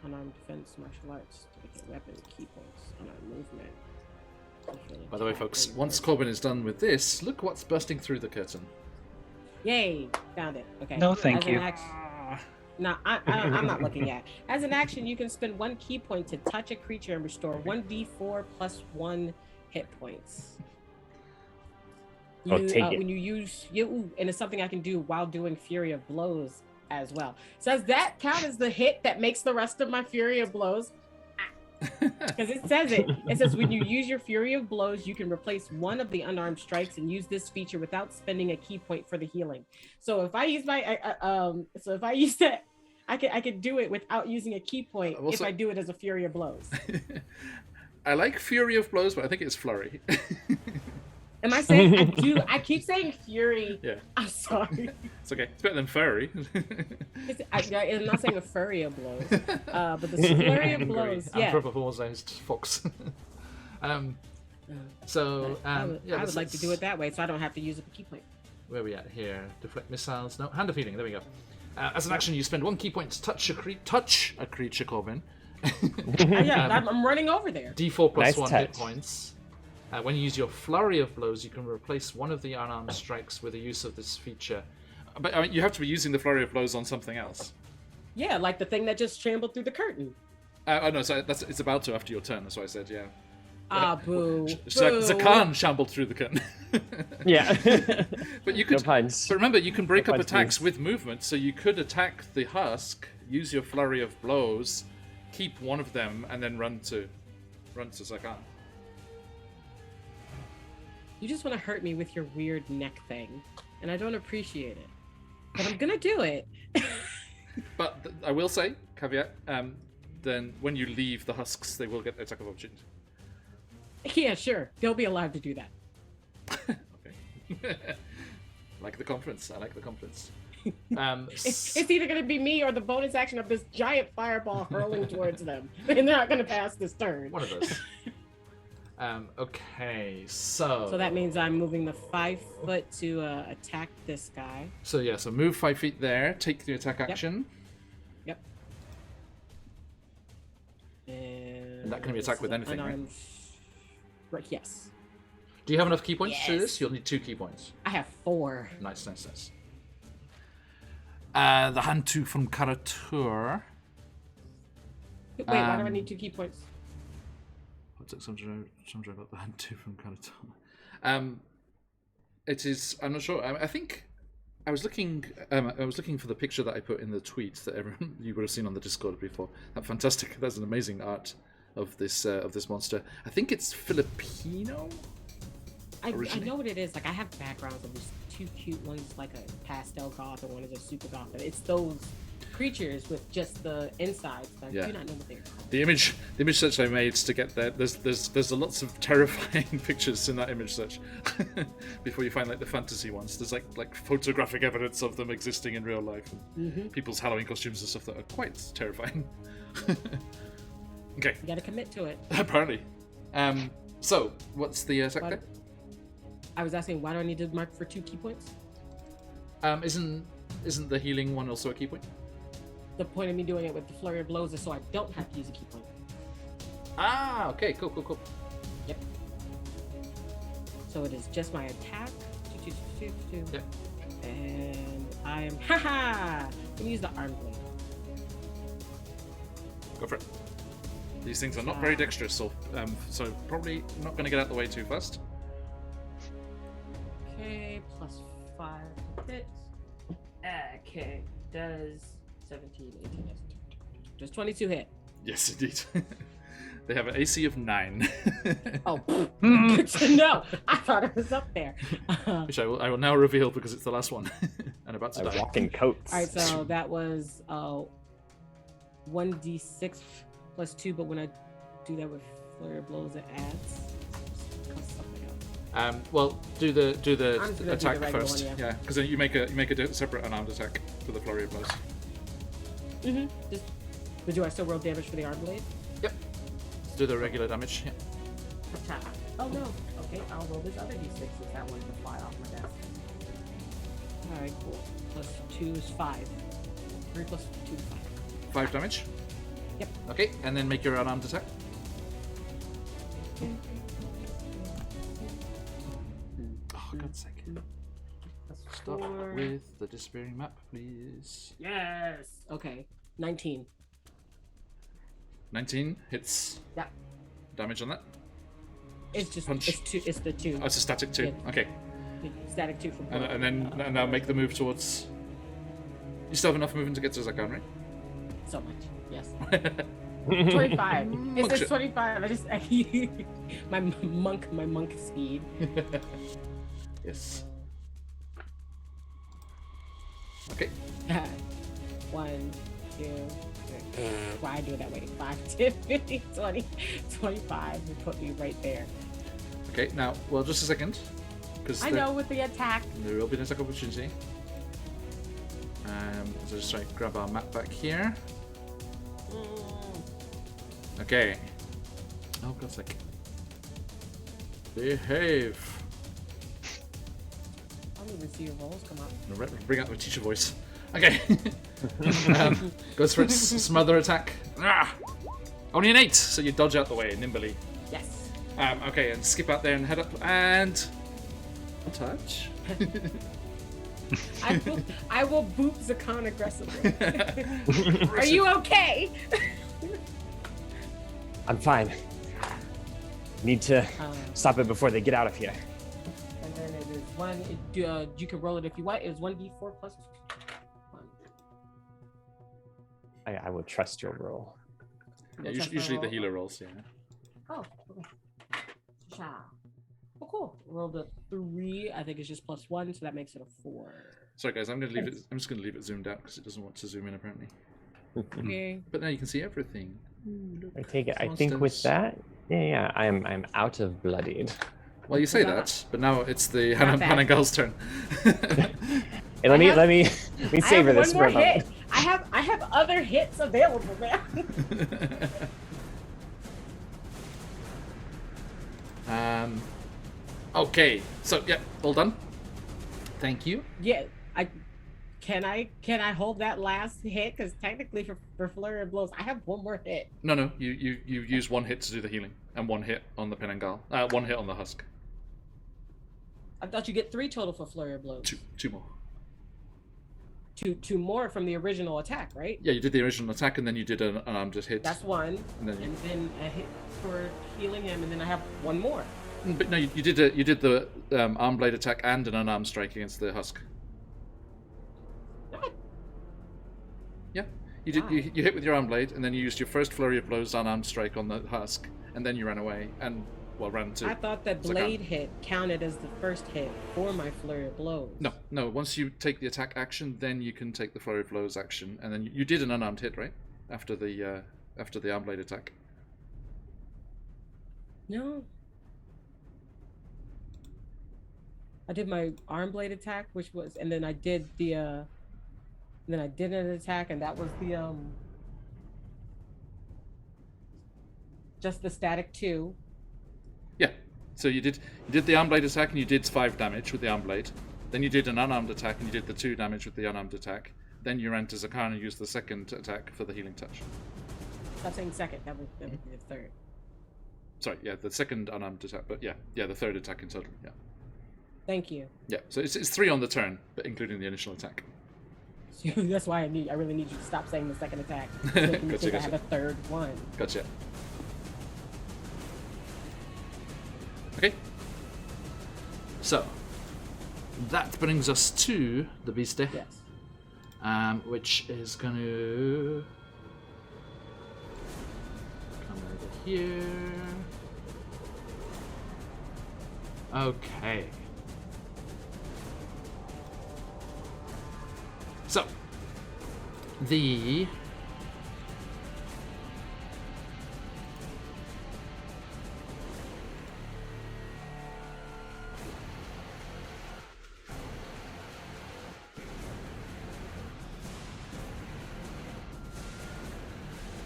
unarmed defense, martial arts, dedicate weapon, key points, unarmed movement. By the way, folks, once Corbin is done with this, look what's bursting through the curtain. Yay! Found it. Okay. No, thank As an you. No, I'm not looking at. As an action, you can spend 1 key point to touch a creature and restore 1d4 plus 1 hit points. Take it. When you use and it's something I can do while doing Fury of Blows as well. So does that count as the hit that makes the rest of my Fury of Blows? Because it says it. It says when you use your Fury of Blows, you can replace one of the unarmed strikes and use this feature without spending a key point for the healing. So if I use that, I could do it without using a key point Also- if I do it as a Fury of Blows. I like Fury of Blows, but I think it's Flurry. Am I saying I do? I keep saying Fury. Yeah. I'm sorry. It's okay. It's better than Furry. I'm not saying a Fury of Blows, but the Flurry of Blows. Yeah. Anthropomorphized fox. So I would let's- like to do it that way, so I don't have to use a key point. Where are we at here? Deflect missiles. No, Hand of Healing. There we go. As an action, you spend 1 key point to touch a creature, Corbin. I'm running over there. D4 plus Nice 1 hit touch. points. When you use your Flurry of Blows, you can replace one of the unarmed strikes with the use of this feature. But I mean, you have to be using the Flurry of Blows on something else. Yeah, like the thing that just shambled through the curtain. Oh no, so it's about to after your turn. That's what I said. Yeah. Boo. Zakan shambled through the curtain. Yeah. But you No could. puns. But remember, you can break No up puns, attacks please. with movement, so you could attack the husk, use your Flurry of Blows, keep one of them, and then run to run to Zakan. You just want to hurt me with your weird neck thing, and I don't appreciate it. But I'm gonna do it. But I will say, caveat, then when you leave the husks, they will get their attack of opportunity. Yeah, sure. They'll be allowed to do that. Okay. Like the confidence. I like the confidence. It's either going to be me or the bonus action of this giant fireball hurling towards them. And they're not going to pass this turn. One of those. Okay, so... So that means I'm moving the 5 foot to attack this guy. So yeah, so move 5 feet there, take the attack action. Yep. And that can be attacked with anything, right? Right, yes. Do you have enough key points to Yes. this? You'll need 2 key points. I have 4. Nice. The Hantu from Karatur. Wait, why do I need 2 key points? What's it? Something about the Hantu from Karatur. It is. I'm not sure. I think I was looking. I was looking for the picture that I put in the tweet that everyone you would have seen on the Discord before. That fantastic. That's an amazing art of this monster. I think it's Filipino. I know what it is. Like, I have backgrounds of these 2 cute ones, like a pastel goth and one is a super goth. And it's those creatures with just the insides. But I do not know what they're called. The image search I made to get there. There's lots of terrifying pictures in that image search. Before you find like the fantasy ones, there's like photographic evidence of them existing in real life and people's Halloween costumes and stuff that are quite terrifying. Okay. You gotta commit to it. Apparently. So what's the attack there? I was asking, why do I need to mark for 2 key points? Isn't the healing one also a key point? The point of me doing it with the flurry of blows is so I don't have to use a key point. Ah, okay, cool. Yep. So it is just my attack. 2. Yep. And I am, I'm gonna use the arm blade. Go for it. These things are not very dexterous, so probably not going to get out the way too fast. Okay, plus 5 hits. Okay, does 17, 18, does 22 hit? Yes, indeed. They have an AC of 9. Oh, good to know. I thought it was up there. Which I will now reveal because it's the last one and about to I die. walk in coats. All right, so that was 1d6 plus 2, but when I do that with flurry of blows, it adds something else. Well, do the I'm just gonna attack do the regular first. one, Yeah, because then you make a separate unarmed attack for the flurry of blows. But do I still roll damage for the arm blade? Yep. Let's do the regular damage. Yeah. Attack. Oh no. Okay, I'll roll this other d6 since that one to fly off my desk. Alright, cool. Plus 2 is 5. 3 plus 2 is 5. 5 damage. Yep. Okay, and then make your unarmed attack. Oh, God's sake. Plus Stop 4. with the despairing map, please. Yes. Okay. 19. 19 hits. Yeah. Damage on that. It's just Punch. it's 2. It's the 2. Oh, it's a static 2. Yeah. Okay. Static 2 from. And now make the move towards. You still have enough movement to get to Zakan, right? So much. Yes. 25. It says shit. 25. I just my monk speed. Yes. Okay. 1, 2, 3. Why do it that way? 5, 10, 15, 20, 25. You put me right there. Okay, now, well, just a second. Because I know with the attack. there will be an attack opportunity. So just try to grab our map back here. Okay. Oh, God's sake. Behave. I don't even see your rolls come up. Bring out the teacher voice. Okay. Goes for its smother attack. Ah! Only an 8, so you dodge out the way nimbly. Yes. Okay, and skip out there and head up and touch. I will boop Zakan aggressively. Are you okay? I'm fine. Need to stop it before they get out of here. And then it is 1. You can roll it if you want. It is 1d4 plus 1. I will trust your roll. Yeah, usually the healer rolls, yeah. Oh, okay. Cha. Oh, cool. Rolled a 3. I think it's just +1, so that makes it a 4. Sorry guys, I'm just gonna leave it zoomed out because it doesn't want to zoom in apparently. Okay. But now you can see everything. I take it. I think with that, yeah, I'm out of bloodied. Well, you say that, but now it's the Not bad. Hanangal's turn. Hey, let me savor this for a one more hit. moment. I have other hits available, man. Okay, so yeah, all done. Thank you. Yeah, can I hold that last hit? Because technically, for flurry of blows, I have one more hit. No, you use 1 hit to do the healing and 1 hit on the Penangal. 1 hit on the husk. I thought you get 3 total for flurry of blows. Two more. Two more from the original attack, right? Yeah, you did the original attack and then you did an unarmed hit. That's 1, And then a hit for healing him, and then I have 1 more. But no, you did the arm blade attack and an unarmed strike against the husk. What? Yeah, you did. You hit with your arm blade, and then you used your first flurry of blows unarmed strike on the husk, and then you ran away and ran to. I thought that blade hit counted as the first hit for my flurry of blows. No. Once you take the attack action, then you can take the flurry of blows action, and then you did an unarmed hit, right? After the arm blade attack. No. I did my arm blade attack, which was, and then I did the, then I did an attack, and that was the just the static 2. Yeah. So you did the arm blade attack, and you did 5 damage with the arm blade. Then you did an unarmed attack, and you did the 2 damage with the unarmed attack. Then you ran to Zakan and used the second attack for the healing touch. Stop saying second. That would be the third. Sorry, yeah, the second unarmed attack, but yeah, the third attack in total. Yeah. Thank you. Yeah. So it's 3 on the turn, but including the initial attack. That's why I really need you to stop saying the second attack. So you Gotcha, think I gotcha. have a third one. Gotcha. Okay. So that brings us to the beastie. Yes. Which is going to come over here. Okay. So, the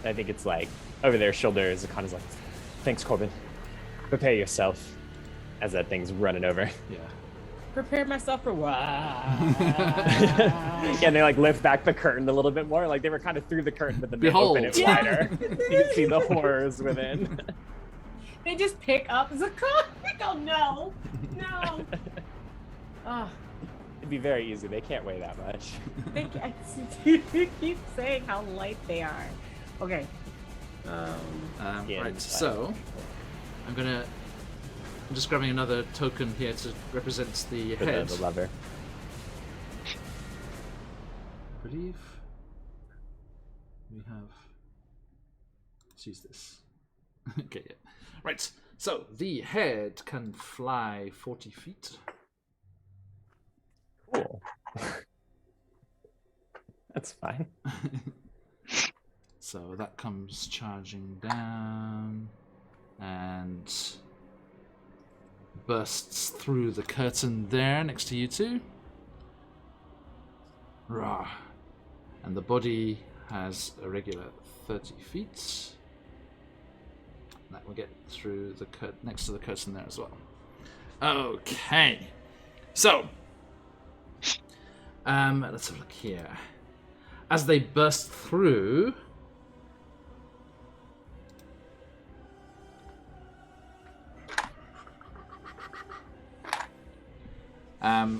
I think it's like over their shoulders. Akana's like, "Thanks, Corbin. Prepare yourself." As that thing's running over. yeah. Prepare myself for what? Yeah, and they like lift back the curtain a little bit more. Like they were kind of through the curtain, but then they Behold. open it wider. You can see the horrors within. They just pick up Zakan. Oh no, no. Oh, It'd be very easy. They can't weigh that much. you keep saying how light they are. Okay. Right. So I'm just grabbing another token here to represent the For head. the lever. I believe we have. Let's use this. Okay, yeah. Right. So the head can fly 40 feet. Cool. That's fine. So that comes charging down and bursts through the curtain there next to you two. Rah. And the body has a regular 30 feet. That will get through the next to the curtain there as well. Okay. So, let's have a look here. As they burst through,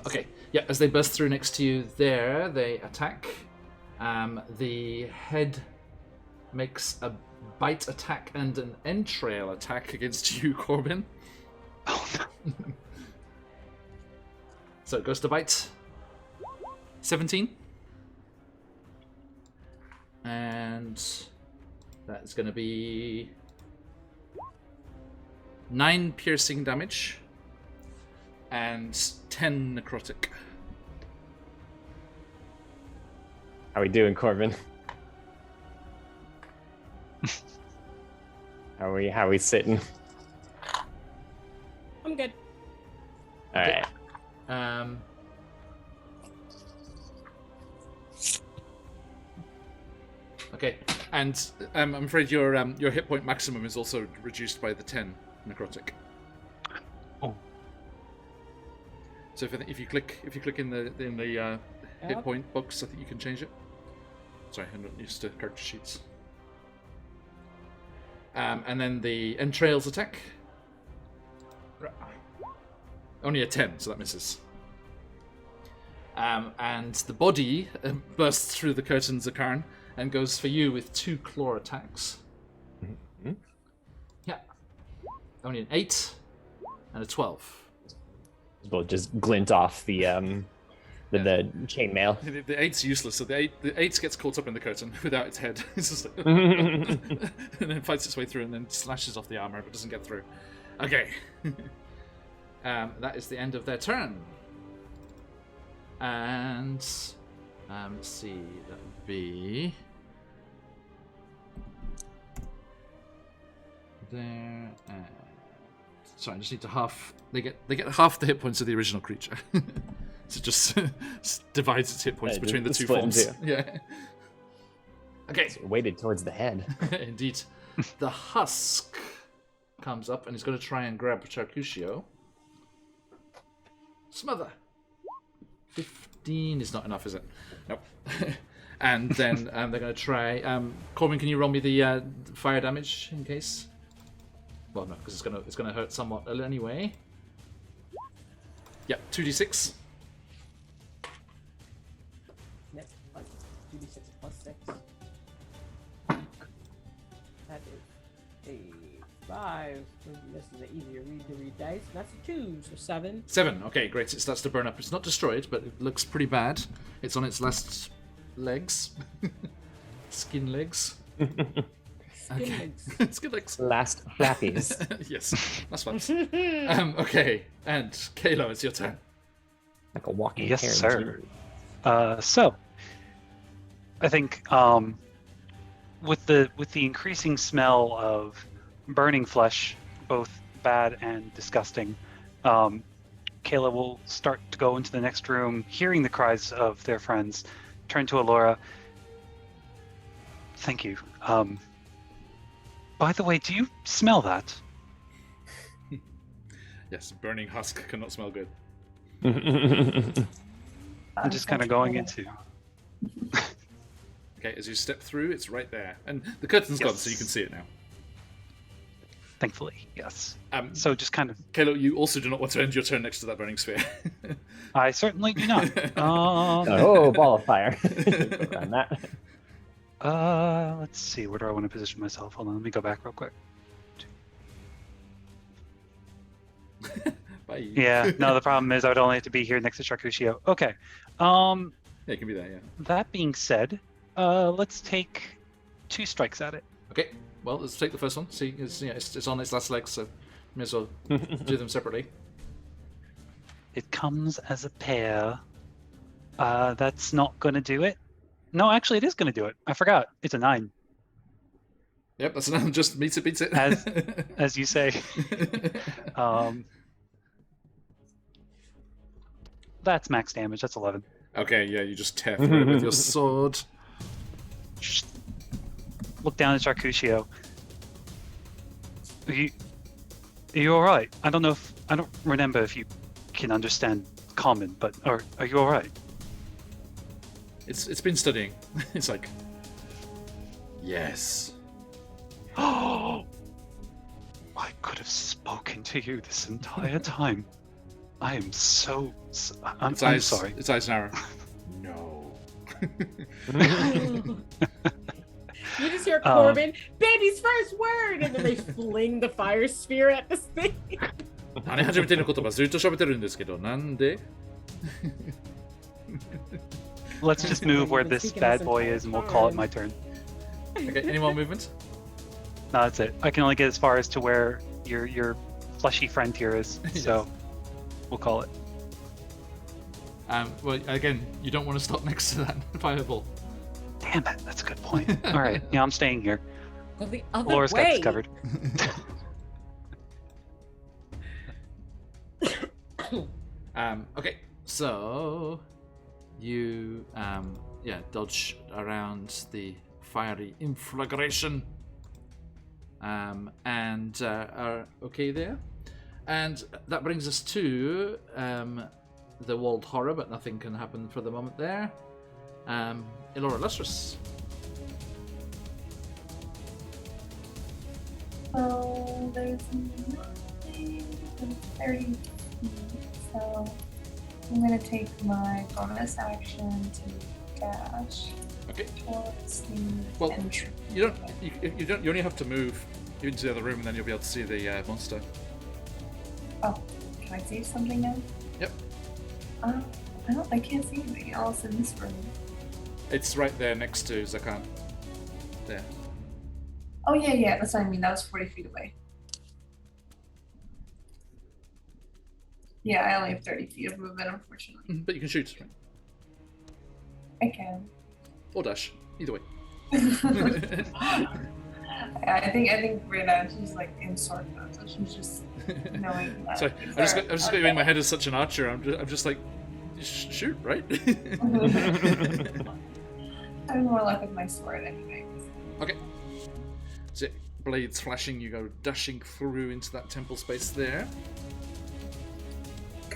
okay, yeah, as they burst through next to you there, they attack. The head makes a bite attack and an entrail attack against you, Corbin. Oh no. So it goes to bite. 17. And that's going to be 9 piercing damage and 10 necrotic. How we doing, Corbin? How we sitting? I'm good. All right. Okay, and I'm afraid your hit point maximum is also reduced by the 10 necrotic. Oh. So if you click in the hit point box, I think you can change it. Sorry, I'm not used to character sheets. And then the entrails attack. Only a 10, so that misses. And the body bursts through the curtain, Zakarn, and goes for you with 2 claw attacks. Mm-hmm. Yeah. Only an 8 and a 12. We'll just glint off the chainmail. The 8's useless, so the 8 gets caught up in the curtain without its head. It's just like and then fights its way through and then slashes off the armor but doesn't get through. Okay. That is the end of their turn. And let's see, that would be there. Sorry, I just need to half. They get half the hit points of the original creature. So it just divides its hit points between the two forms. Yeah. Okay. It's weighted towards the head. Indeed. The husk comes up and is going to try and grab Charcushio. Smother. 15 is not enough, is it? Nope. And then they're going to try. Corbin, can you roll me the fire damage in case? Well, no, because it's gonna hurt somewhat anyway. Yep, 2d6. Yep, 2d6 plus 6. That is a 5. This is an easier read to read dice. That's a 2, so 7. 7. Okay, great. It starts to burn up. It's not destroyed, but it looks pretty bad. It's on its last legs. Skin legs. Okay. Skin legs. Last flappies. Yes, last flaps. Okay, and Kalo, it's your turn. Like a walking Yes, Karen sir. So, I think with the increasing smell of burning flesh, both bad and disgusting, Kayla will start to go into the next room, hearing the cries of their friends, turn to Alora. Thank you. By the way, do you smell that? Yes, burning husk cannot smell good. I'm just kind of going into... Okay, as you step through, it's right there. And the curtain's gone, so you can see it now. Thankfully, yes. So just kind of... Kalo, you also do not want to end your turn next to that burning sphere. I certainly do not. Oh, ball of fire. On that. Let's see. Where do I want to position myself? Hold on. Let me go back real quick. Bye. Yeah. No, the problem is I would only have to be here next to Charcushio. Okay. Yeah, it can be there, yeah. That being said, let's take 2 strikes at it. Okay, well, let's take the first one. See, it's on its last legs, so may as well do them separately. It comes as a pair. That's not going to do it. No, actually, it is going to do it. I forgot. It's a 9. Yep, that's enough. Just beats it. As you say. That's max damage. That's 11. Okay, yeah, you just tear through it with your sword. Look down at Charcushio. Are you all right? I don't remember if you can understand common, but are you all right? It's been studying. It's like, yes. Oh, I could have spoken to you this entire time. I am so. I'm sorry. Its eyes narrow. No. You just hear Corbin, baby's first word, and then they fling the fire spear at this thing. 姉初めての言葉ずっと喋ってるんですけど、なんで? Let's just move where this bad boy is, and we'll call it my turn. Okay, any more movement? No, that's it. I can only get as far as to where your fleshy friend here is. So we'll call it. Well, again, you don't want to stop next to that fireball. Damn it, that's a good point. All right, yeah, I'm staying here. Go the other Laura's got way. this covered. Okay, so you dodge around the fiery inflagration, and are okay there. And that brings us to the walled horror, but nothing can happen for the moment there. Elora Lustrous. So there's nothing within 30 feet, so I'm gonna take my bonus action to dash Okay. towards the Well, entry. You only have to move into the other room, and then you'll be able to see the monster. Oh, can I see something now? Yep. I can't see anything else in this room. It's right there next to Zakan. There. Oh yeah, that's what I mean. That was 40 feet away. Yeah, I only have 30 feet of movement, unfortunately. But you can shoot, right? I can. Or dash. Either way. I think right now she's like in sword mode, so she's just knowing that. Sorry, I just got you in my head as such an archer. I'm just like, shoot, right? Having more luck with my sword anyway. Okay. So blades flashing, you go dashing through into that temple space there.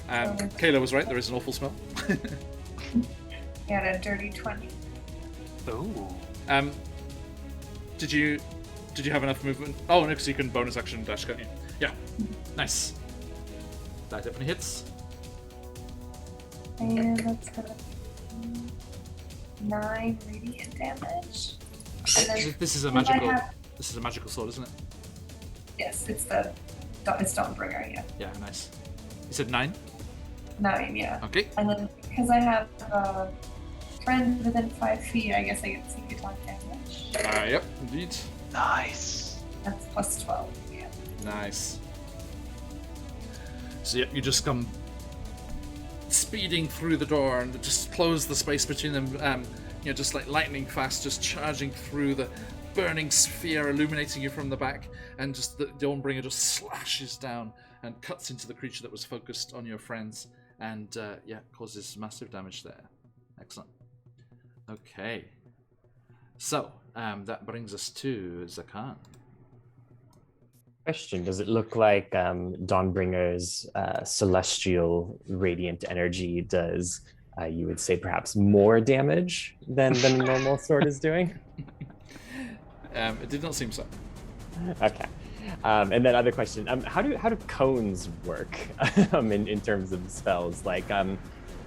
Kayla was right. There is an awful smell. Yeah, a dirty 20. Oh. Did you have enough movement? Oh, no, because you can bonus action dash, can't you? Yeah. Nice. That definitely hits. And that's gonna be 9 radiant damage. And then This is a because I magical. have- This is a magical sword, isn't it? Yes, it's Dawnbringer, yeah. Yeah, nice. You said 9. 9, yeah. Okay. And then because I have a friend within 5 feet, I guess I get sneak attack damage. Yep, indeed. Nice. That's plus 12, yeah. Nice. So yep, you just come speeding through the door and just close the space between them. Just like lightning fast, just charging through the burning sphere, illuminating you from the back, and just the Dawnbringer just slashes down and cuts into the creature that was focused on your friends, and causes massive damage there. Excellent. Okay. So that brings us to Zakan. Question: does it look like Dawnbringer's celestial radiant energy does, you would say, perhaps more damage than a normal sword is doing? It did not seem so. Okay. And then other question: how do cones work in terms of spells? Like,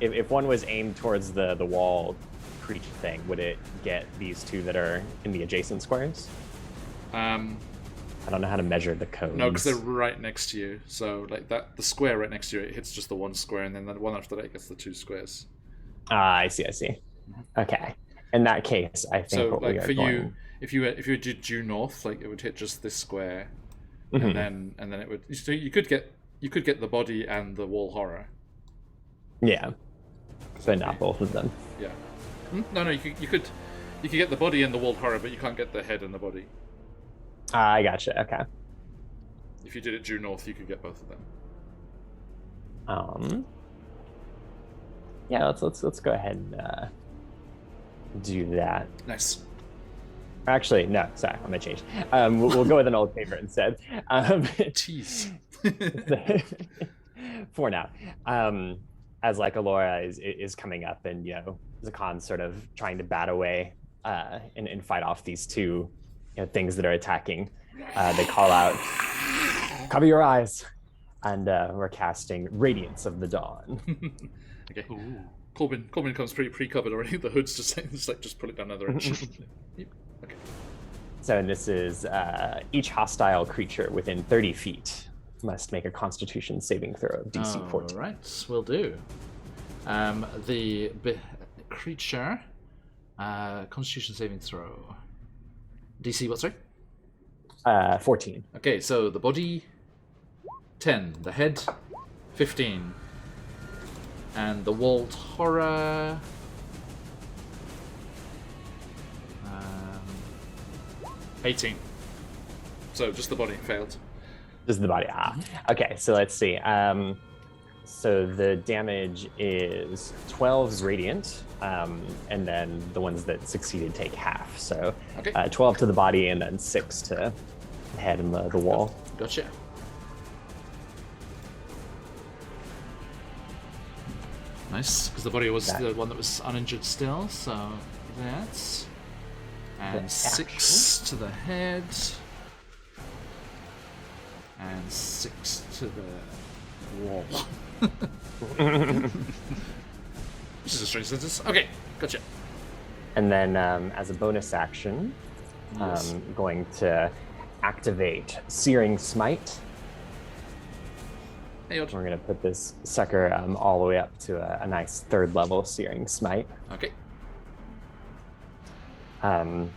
if one was aimed towards the wall creature thing, would it get these two that are in the adjacent squares? I don't know how to measure the cones. No, because they're right next to you. So like that, the square right next to you, it hits just the one square, and then the one after that gets the 2 squares. I see. Okay. In that case, I think So what like we are for going... you, if you did due north, like it would hit just this square, Mhm. and then it would. So you could get the body and the wall horror. Yeah. But not both of them. Yeah. No, you could get the body and the wall horror, but you can't get the head and the body. I gotcha. Okay. If you did it due north, you could get both of them. Yeah, let's go ahead and do that. Nice. Actually, no, sorry, I'm gonna change. We'll go with an old favorite instead. Tease. For now, as like Alora is coming up, and Zakan's sort of trying to bat away and fight off these two things that are attacking. They call out, "Cover your eyes," and we're casting Radiance of the Dawn. Okay. Ooh. Corbin comes pretty pre-covered already. The hood's just pull it down another inch. Yep. Okay. So, and this is each hostile creature within 30 feet must make a Constitution saving throw of DC 14. All right, will do. The creature, Constitution saving throw. DC what, sorry? 14. Okay, so the body 10. The head, 15. And the walled horror... 18. So just the body failed. Just the body. Okay, so let's see. So the damage is 12 radiant, and then the ones that succeeded take half. So 12 to the body, and then 6 to the head and the wall. Gotcha. Nice, because the body was the one that was uninjured still, so that's... And 6 to the head. And 6 to the wall. This is a strange sentence. Okay, gotcha. And then as a bonus action, Yes. I'm going to activate Searing Smite. Hey, We're going to put this sucker all the way up to a nice 3rd level Searing Smite. Okay. And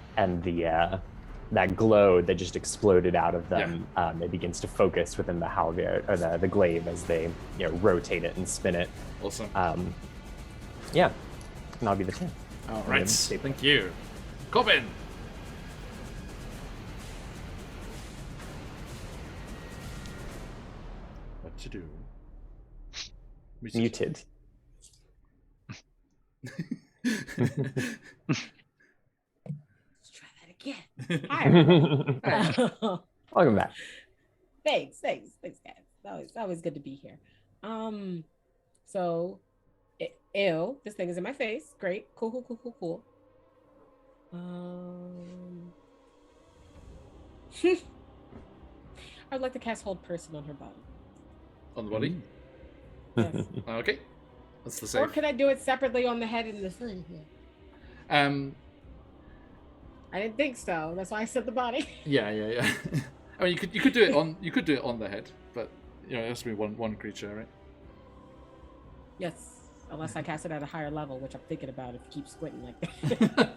that glow that just exploded out of them, it begins to focus within the halberd or the glaive as they rotate it and spin it. Awesome. Yeah, and I'll be the 10. All right. Thank you, Corbin. What to do? Muted. Let's try that again. Hi. Welcome back. Thanks, guys. Always good to be here. So, ew, this thing is in my face. Great, cool. I would like to cast Hold Person on her body. On the body. Yes. Okay. That's the same. Or could I do it separately on the head and the thing? I didn't think so. That's why I said the body. Yeah. I mean, you could do it on the head, but it has to be one creature, right? Yes, unless I cast it at a higher level, which I'm thinking about if you keep squinting like that.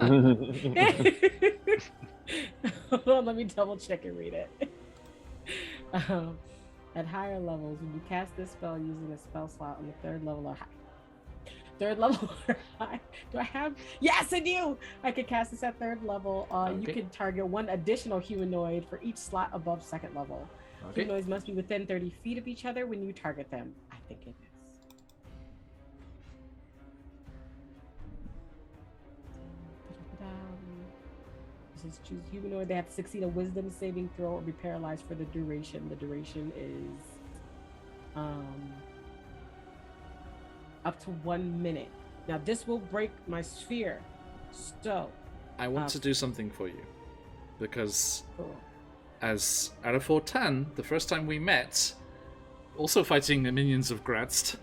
Hold on, let me double check and read it. At higher levels, when you cast this spell using a spell slot on the 3rd level or high. 3rd level or high. Do I have? Yes, I do! I can cast this at 3rd level. You can target one additional humanoid for each slot above 2nd level. Okay. Humanoids must be within 30 feet of each other when you target them. I think it is. This is choose humanoid. They have to succeed a wisdom saving throw or be paralyzed for the duration. The duration is up to 1 minute. Now this will break my sphere. So I want to do something for you, because cool. as Arafor-Tan, the first time we met, also fighting the minions of Gradst,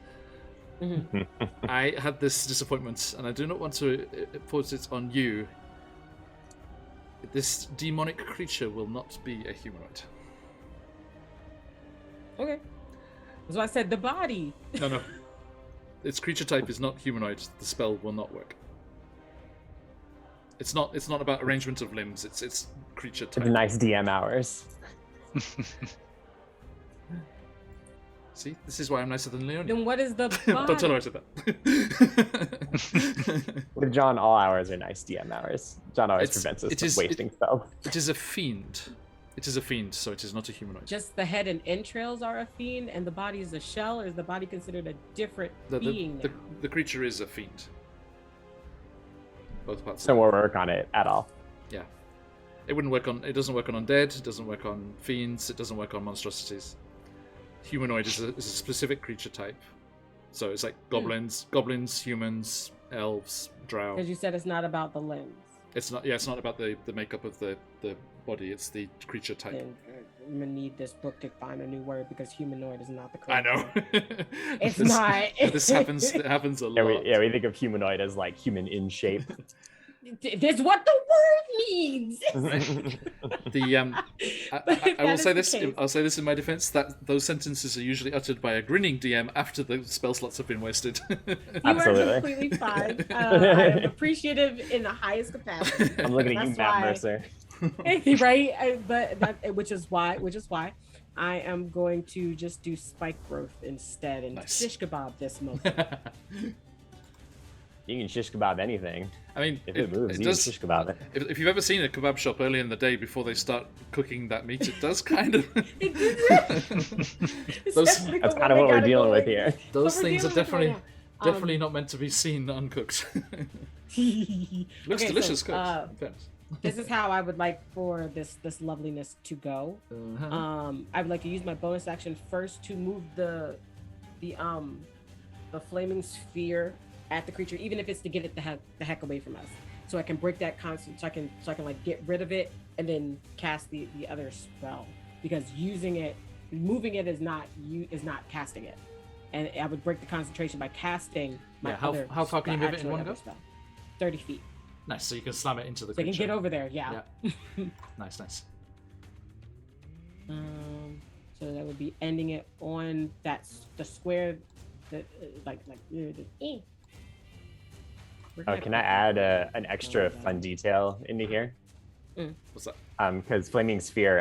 I had this disappointment, and I do not want to put it on you. This demonic creature will not be a humanoid. Okay. That's why I said the body. No. Its creature type is not humanoid. The spell will not work. It's not about arrangement of limbs. It's creature type. It's nice DM hours. See, this is why I'm nicer than Leonie. Then what is the body? Don't tell her I said that. With John, all hours are nice DM hours. John always prevents us from wasting spells. It is a fiend. It is a fiend, so it is not a humanoid. Just the head and entrails are a fiend, and the body is a shell, or is the body considered a different being now? The creature is a fiend. Both parts. So we'll work on it at all. Yeah. It wouldn't work on. It doesn't work on undead. It doesn't work on fiends. It doesn't work on monstrosities. Humanoid is a specific creature type, so it's like goblins, humans, elves, drow. Because you said it's not about the limbs. It's not. Yeah, it's not about the makeup of the body. It's the creature type. Then I'm gonna need this book to find a new word because humanoid is not the correct I know. word. It's not. This happens. It happens a lot. We think of humanoid as like human in shape. That's what the word means. I will say this. I'll say this in my defense: that those sentences are usually uttered by a grinning DM after the spell slots have been wasted. You Absolutely. are completely fine. I am appreciative in the highest capacity. I'm looking at you, That's Matt why- Mercer. Right, which is why I am going to just do spike growth instead and Nice. shish kebab this month. You can shish kebab anything. I mean, If it moves, you does, can shish kebab it. if you've ever seen a kebab shop early in the day before they start cooking that meat, it does kind of. Those- That's kind of what we're dealing with here. Those What we're things are dealing with definitely right now. definitely not meant to be seen uncooked. Looks Okay, delicious so, cooked. in fairness. This is how I would like for this loveliness to go. Uh-huh. I would like to use my bonus action first to move the flaming sphere at the creature, even if it's to get it the heck away from us, so I can break that constant, so I can like get rid of it and then cast the other spell, because moving it is not casting it, and I would break the concentration by casting my Yeah, how far can you move it in one go? Spell. 30 feet. Nice, so you can slam it into the So I creature. can get over there. Yeah. Nice. So that would be ending it on the square, that Oh, can I add an extra fun detail into here? What's that? Because flaming sphere,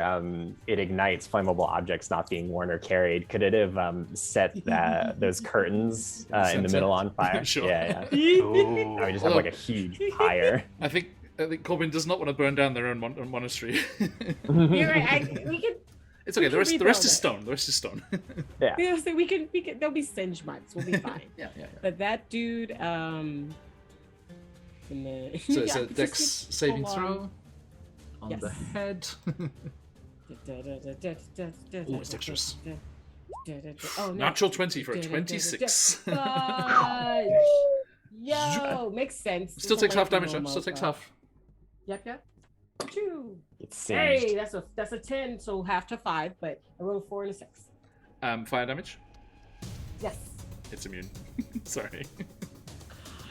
it ignites flammable objects not being worn or carried. Could it have set those curtains in the middle on fire? Sure. Yeah. Ooh. I would just have like a huge fire. I think Corbin does not want to burn down their own monastery. You're right. We can. It's okay. We The rest can is rebuild stone. The rest is stone. Yeah. You know, so we can. There'll be singe marks. We'll be fine. yeah. But that dude, So it's yeah, a Dex just saving full throw on Yes. the head. Oh, it's dexterous. Oh, no. Natural 20 for a 26. Fudge. Yo, makes sense. Still takes half damage, though. Still takes half. Yep. Two. It's singed. Hey, that's a 10, so half to 5, but I rolled a 4 and a 6. Fire damage. Yes. It's immune. Sorry.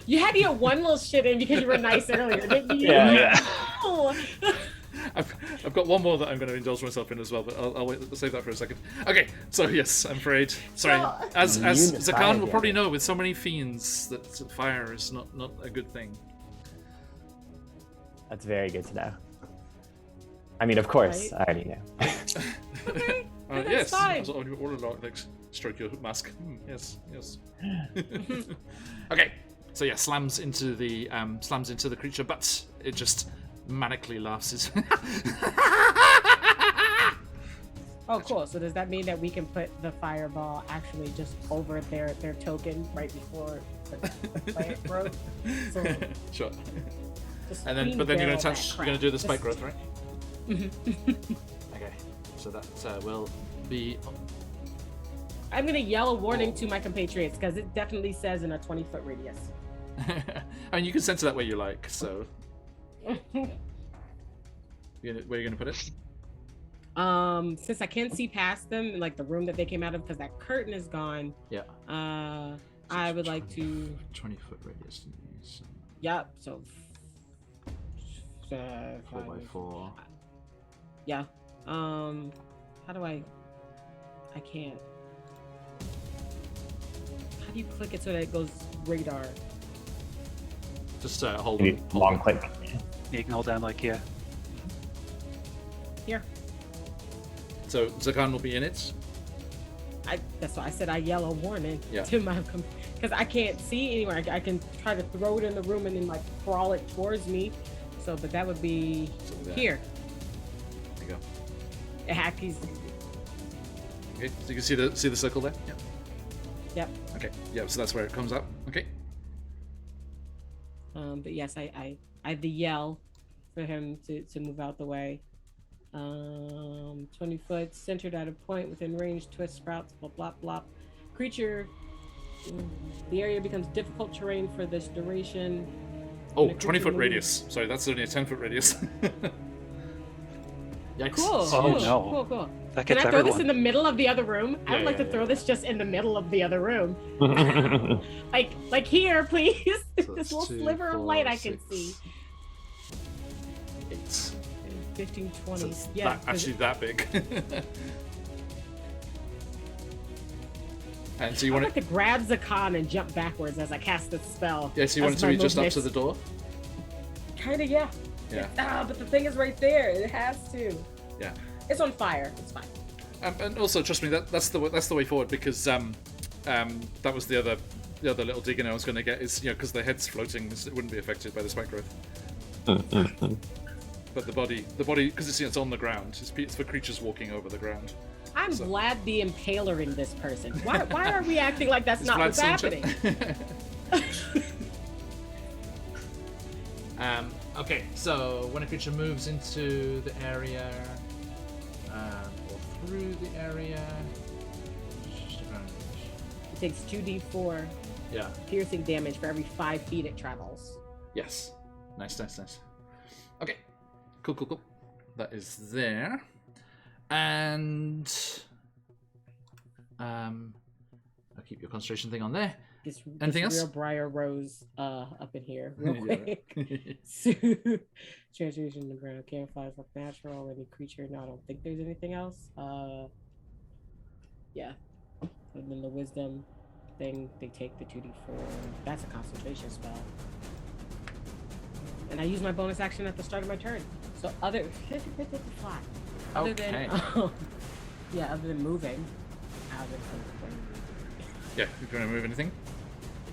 You had to get one little shit in because you were nice earlier, didn't you? Yeah. No. I've got one more that I'm going to indulge myself in as well, but I'll wait. I'll save that for a second. Okay, so yes, I'm afraid. Sorry, Well- as Immune to Zakan fire will probably damage. know, with so many fiends, that fire is not a good thing. That's very good to know. I mean, of course, Right. I already know. Okay. That's Yes, fine. I want to like stroke your mask. Yes. Okay, so yeah, slams into the creature, but it just manically laughs. Oh, cool. So does that mean that we can put the fireball actually just over their token right before the plant growth? So Sure. just And then, queen but then you're barrel gonna that you're crap. gonna do the spike Just- growth, right? Okay, so that will be. I'm gonna yell a warning to my compatriots because it definitely says in a 20-foot radius. I mean, you can censor that where you like. So, where are you gonna put it? Since I can't see past them, like the room that they came out of, because that curtain is gone. Yeah. I would like to. 20-foot radius. So Yep. So. 4x4. Yeah. How do I can't. How do you click it so that it goes radar? Just hold Maybe it. long click. You can hold down like yeah. Here. So Zakan will be in it. That's why I said I yell a warning Yeah. to my because I can't see anywhere. I can try to throw it in the room and then like crawl it towards me. So, but that would be So there. here. There you go. Hackies. Okay, so you can see the circle there. Yeah. Yep. Okay. Yeah. So that's where it comes up. Okay. But yes, I had to yell for him to move out the way. 20 foot, centered at a point within range, twist sprouts, blah blah blah. Creature, the area becomes difficult terrain for this duration. Oh, And the 20-foot creature radius. Sorry, that's only a 10-foot radius. Yikes. Cool. Oh, cool, no. Cool. That Can gets I throw this everyone. in the middle of the other room? I would Yeah, like yeah, to throw yeah. this just in the middle of the other room. Like here, please. So This that's little 2, sliver of 4, light I can 6, see. 8. 15, So 20. it's Yeah. actually that big. And so you I want want it? to grab Zakan and jump backwards as I cast this spell. Yeah. So you want it to be just up to the door? Kinda, yeah. Yeah. But the thing is right there. It has to. Yeah. It's on fire. It's fine. And also, trust me, that's the way forward, because that was the other little digging I was going to get, is because the head's floating, it wouldn't be affected by the spike growth. But the body, because it's on the ground. It's for creatures walking over the ground. I'm Vlad the Impaler in this person. Why are we acting like that's not what's happening? Okay, so when a creature moves into the area, or through the area, It takes 2d4 piercing damage for every 5 feet it travels. Yes. Nice. Okay. Cool. That is there. And I'll keep your concentration thing on there. Anything else? Real Briar Rose up in here real quick. Transfusion in the ground camouflage look natural. Any creature? No, I don't think there's anything else. Yeah. And then the wisdom thing, they take the 2d4. That's a concentration spell. And I use my bonus action at the start of my turn. So other other than other than moving. Yeah, you want to move anything?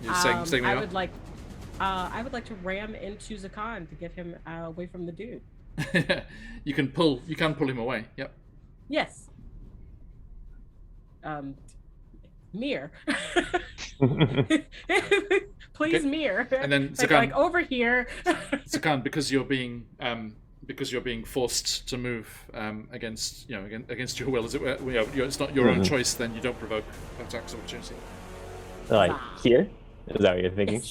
You're saying I would like to ram into Zakan to get him away from the dude. You can pull him away. Yep. Yes. Mir. Please, okay. Mir. And then Zakan, like over here. Zakan, because you're being forced to move against your will, as it were. It's not your own choice. Then you don't provoke attacks of opportunity. Like here? Is that what you're thinking?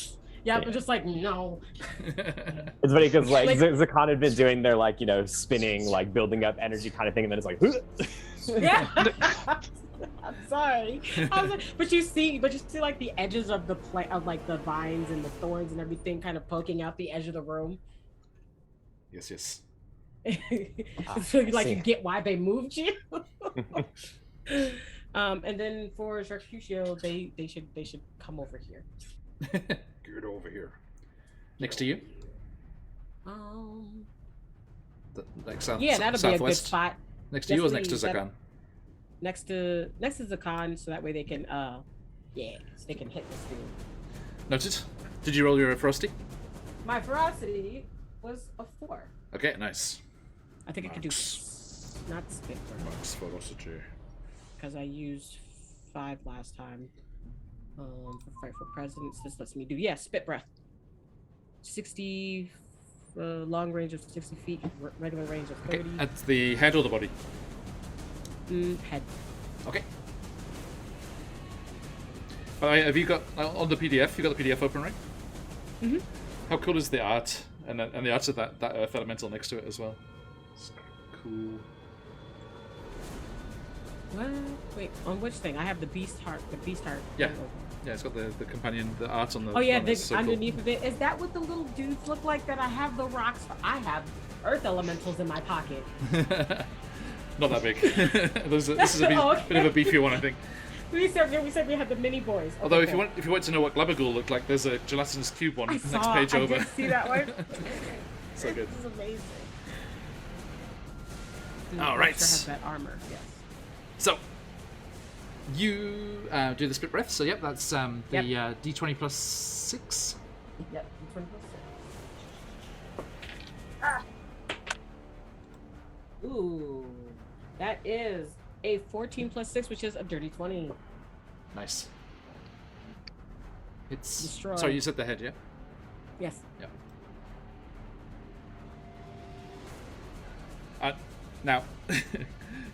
Yeah, I'm just like, no. It's funny because Zakan had been doing their spinning, building up energy kind of thing, and then it's like, yeah. I'm sorry. But you see like the edges of the the vines and the thorns and everything kind of poking out the edge of the room. Yes. So you get why they moved you. And then for Sharkshusho, they should come over here. Get over here. Next to you. Southwest. Be a good spot. Next to you or next to Zakan? Next to Zakan, so that way they can so they can hit this dude. Noted. Did you roll your ferocity? My ferocity was a 4. Okay, nice. I think I could do not spit Max ferocity. Because I used 5 last time. For fight for presence, this lets me do spit breath. 60 long range of 60 feet, regular range of 30. Okay. At the head or the body? Head. Okay. Have you got on the PDF? You got the PDF open, right? Mhm. How cool is the art and the art of that earth elemental next to it as well? It's cool. What? Wait, on which thing? I have the beast heart. The beast heart. Yeah. Yeah, it's got the companion, the art on the. Oh yeah, underneath of it. Is that what the little dudes look like that I have the rocks for? I have earth elementals in my pocket. Not that big. This is a bit of a beefier one, I think. We said we had the mini boys. Okay, although if you want to know what Glabagool looked like, there's a gelatinous cube one next page over. I did see that one. So good. This is amazing. All right. Have that armor. Yes. So you do the split breath. So that's the D20 plus 6. Yep, D20 plus 6. Ah. Ooh, that is a 14 plus 6, which is a dirty 20. Nice. It's destroyed. Sorry, you said the head, yeah? Yes. Yeah. Now,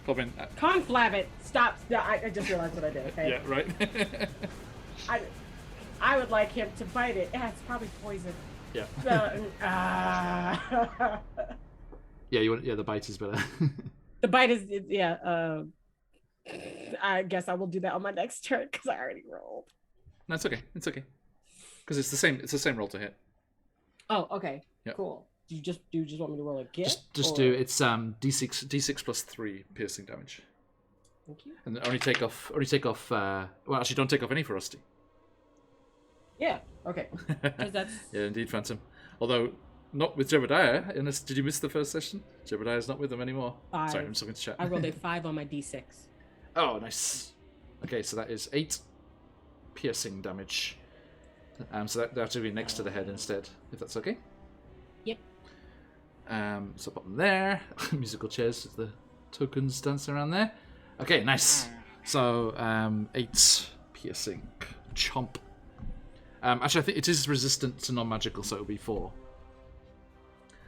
Corbin. Conflab it. Stop. No, I just realized what I did. Okay. Yeah. Right. I would like him to bite it. Yeah, it's probably poison. Yeah. Yeah, the bite is better. The bite is I guess I will do that on my next turn because I already rolled. No, it's okay. It's okay. Because it's the same roll to hit. Oh, okay. Yep. Cool. Do you just want me to roll again? Just do it's D6 plus 3 piercing damage. Thank you. And only take off well, actually don't take off any ferocity. Yeah. Okay. Because that's yeah, indeed, Phantom. Although not with Jebediah. Did you miss the first session? Jebediah's not with them anymore. 5. Sorry, I'm just looking to chat. I rolled a 5 on my D6. Oh, nice. Okay, so that is 8 piercing damage. So that have to be next to the head instead, if that's okay. Yep. So put them there. Musical chairs with the tokens dancing around there. Okay, nice. So 8 piercing. Chomp. Actually, I think it is resistant to non-magical, so it'll be 4.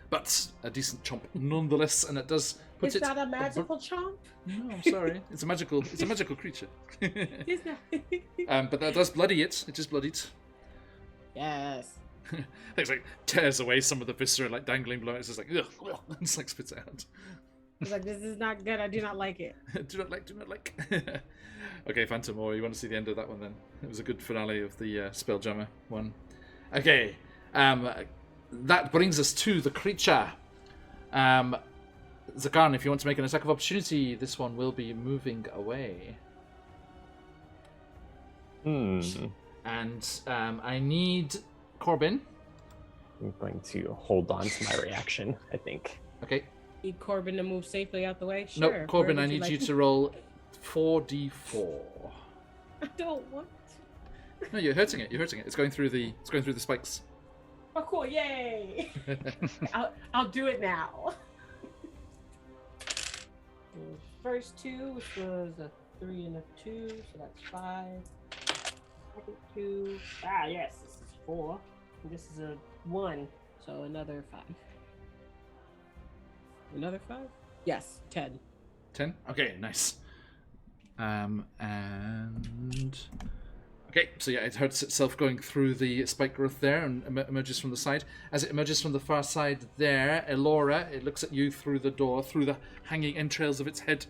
But a decent chomp nonetheless, and it does put Is it. that a magical chomp? No, I'm sorry. It's a magical creature. It's not. But that does bloody it. It just bloodied. Yes. It's like tears away some of the viscera, like dangling below. It's just like ugh, and just like spits it out. It's like, this is not good. I do not like it. Do not like. Okay, Phantom, or you want to see the end of that one then? It was a good finale of the Spelljammer one. Okay, that brings us to the creature. Zakan, if you want to make an attack of opportunity, this one will be moving away. And I need Corbin. I'm going to hold on to my reaction, I think. Okay. Need Corbin to move safely out the way? No, Sure. Corbin, Where I would need you like- to roll 4d4. I don't want. No, you're hurting it. It's going through the spikes. Oh, cool! Yay! I'll do it now. The first 2, which was a 3 and a 2, so that's 5. Second 2. Yes, this is 4. And this is a 1, so another 5. Another 5? Yes, 10. 10? Okay, nice. And okay, so yeah, it hurts itself going through the spike growth there and emerges from the side. As it emerges from the far side there, Elora, it looks at you through the door, through the hanging entrails of its head,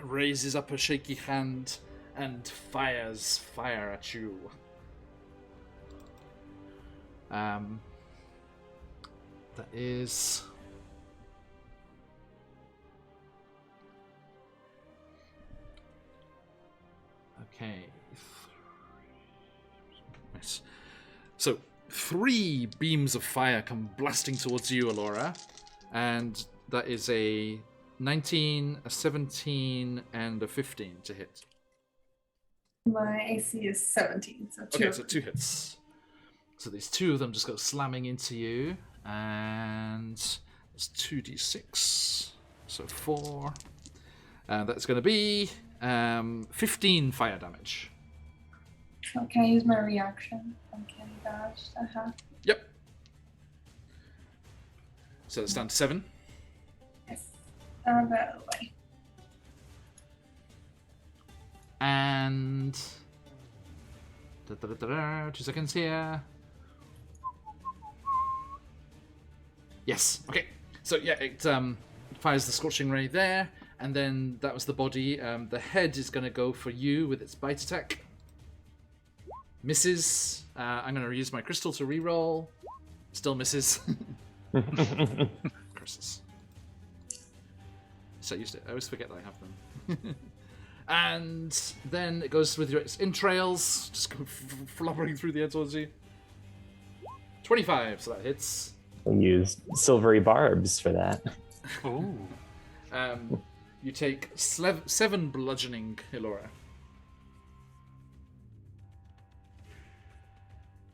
raises up a shaky hand and fires fire at you. That is... Okay. Nice. So, 3 beams of fire come blasting towards you, Alora. And that is a 19, a 17, and a 15 to hit. My AC is 17, so 2. Okay, so 2 hits. So these 2 of them just go slamming into you. And it's 2d6. So 4. And that's going to be 15 fire damage. So can I use my reaction? Okay, dodge. Yep. So it's down to 7. Yes. Out of the way. And 2 seconds here. Yes. Okay. So yeah, it fires the scorching ray there, and then that was the body. The head is going to go for you with its bite attack. Misses. I'm going to use my crystal to reroll. Still misses. Curses. So used to. I always forget that I have them. And then it goes with its entrails, just go floppering through the air towards you. 25, so that hits. We'll use silvery barbs for that. Ooh. You take 7 bludgeoning, Hilora.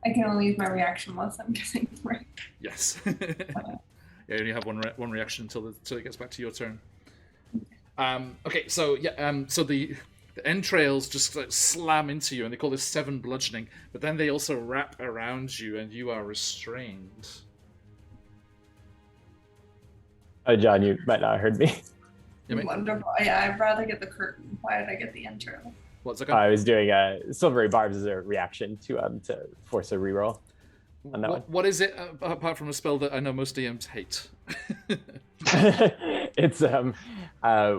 I can only use my reaction once, I'm guessing, right? Yes. Yeah, you only have one reaction until it gets back to your turn. Okay, so yeah, so the entrails just like slam into you, and they call this 7 bludgeoning. But then they also wrap around you, and you are restrained. John, you might not have heard me. You mean? Wonderful. Yeah, I'd rather get the curtain. Why did I get the internal? What's it I was doing silvery barbs as a reaction to force a reroll on that one. What is it apart from a spell that I know most DMs hate? It's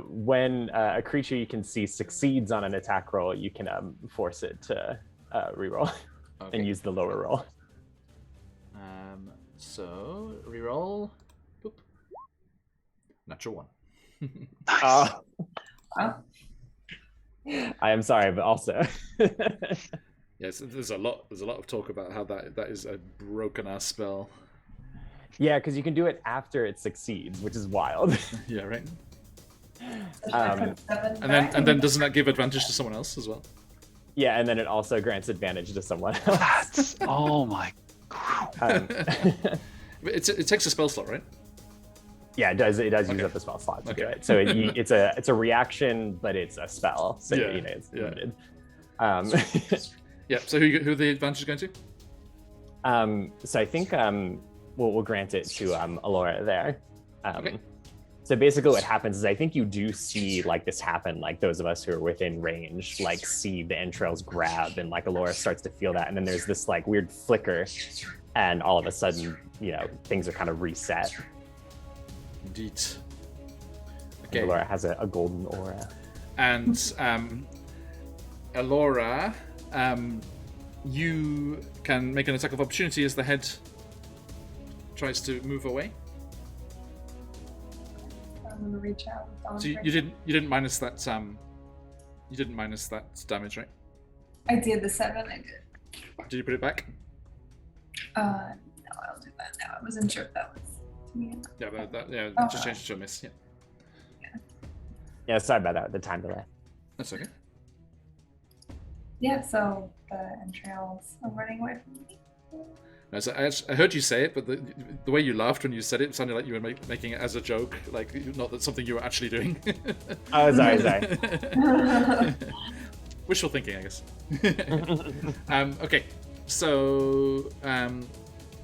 when a creature you can see succeeds on an attack roll, you can force it to reroll Okay. and use the lower roll. So reroll. Boop. Natural 1. Oh, Wow. I am sorry, but also Yes, there's a lot of talk about how that is a broken ass spell. yeah, because you can do it after it succeeds, which is wild. Yeah, right. Um, And then doesn't that give advantage to someone else as well? Yeah, and then it also grants advantage to someone else. That's oh my. Um, It takes a spell slot, right? yeah, it does use Okay. up the spell slot to Okay. do it. So it's a reaction, but it's a spell. So Yeah, it's yeah. limited. Yeah. So who the advantage is going to? So I think we'll grant it to Alora there. Okay. So basically what happens is I think you do see like this happen, like those of us who are within range, like see the entrails grab and like Alora starts to feel that. And then there's this like weird flicker and all of a sudden, things are kind of reset. Indeed. And Okay. Alora has a golden aura. And Alora, you can make an attack of opportunity as the head tries to move away. I'm gonna reach out. With Dawn So you didn't minus that damage, right? I did the 7. I did. Did you put it back? No, I'll do that now. I wasn't sure if that was to me. Yeah, Oh. just change it to a miss. Yeah, Yeah, sorry about that, the time delay. that's okay. Yeah, so the entrails are running away from me. No, so I heard you say it, but the way you laughed when you said it sounded like you were making it as a joke, like not that something you were actually doing. Oh, sorry. Wishful thinking, I guess. Okay, so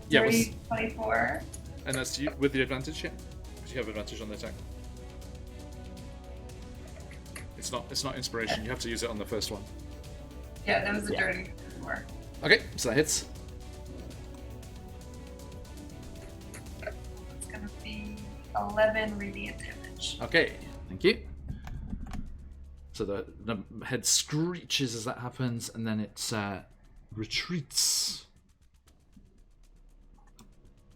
yeah, 24. and that's you with the advantage, yeah. Because you have advantage on the attack. It's not inspiration. You have to use it on the first one. Yeah, that was a Yeah. dirty 4. Okay, so that hits. It's gonna be 11 radiant damage. Okay, thank you. So the head screeches as that happens, and then it retreats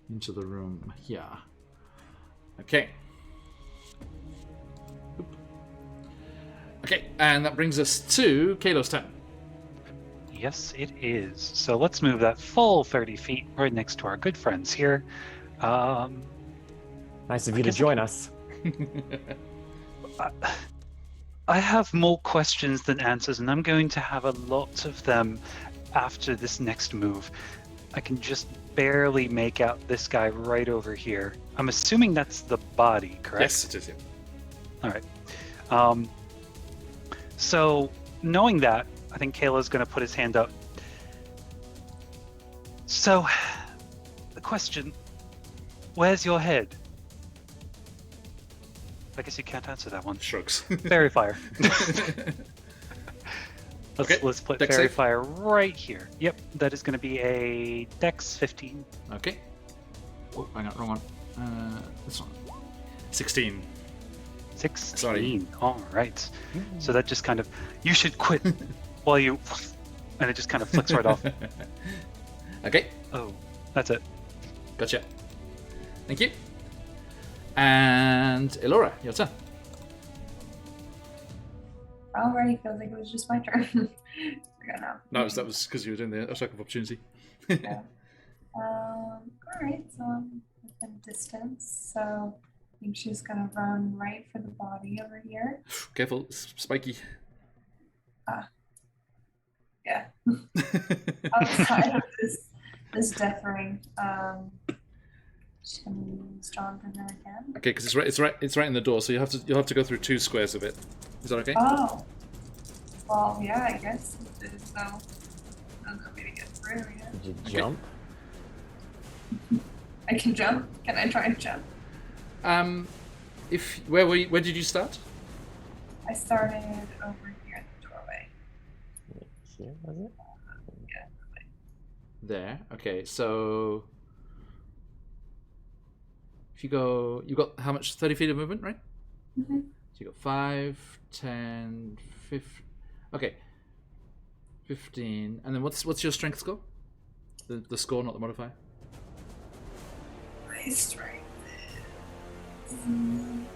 into the room here. Okay. Oop. Okay, and that brings us to Kalo's turn. Yes, it is. So let's move that full 30 feet right next to our good friends here. Nice of you to join us. I have more questions than answers, and I'm going to have a lot of them after this next move. I can just barely make out this guy right over here. I'm assuming that's the body, correct? Yes, it is. Yeah. All right. So, knowing that, I think Kayla's going to put his hand up. So, the question, where's your head? I guess you can't answer that one. Shrugs. Fairy fire. Okay, Let's put dex fairy save. fire right here. Yep, that is going to be a Dex 15. Okay. Oh, hang on, wrong one. This one. 16. 16. Sorry. All right. So that just kind of, you should quit while you, and it just kind of flicks right off. Okay, Oh, that's it. gotcha. Thank you. And Elora, your turn. Already feels like it was just my turn. I got now. No, that was because you were doing the attack of opportunity. Yeah. Alright, so I'm within distance, so I think she's gonna run right for the body over here. Careful, it's spiky. Yeah. Outside of this death ring. She's gonna use John Brenner again. Okay, because it's right in the door, so you'll have to go through 2 squares of it. Is that okay? Oh. Well, yeah, I guess it is, so there's no way to get through yet. Did you Okay. jump? I can jump? Can I try and jump? Where did you start? I started over here at the doorway. Here, was it? There. Okay, so if you go, you've got how much? 30 feet of movement, right? Mm-hmm. So you got 5, 10, 15. Okay, 15. And then what's your strength score? The score, not the modifier. My strength is 9.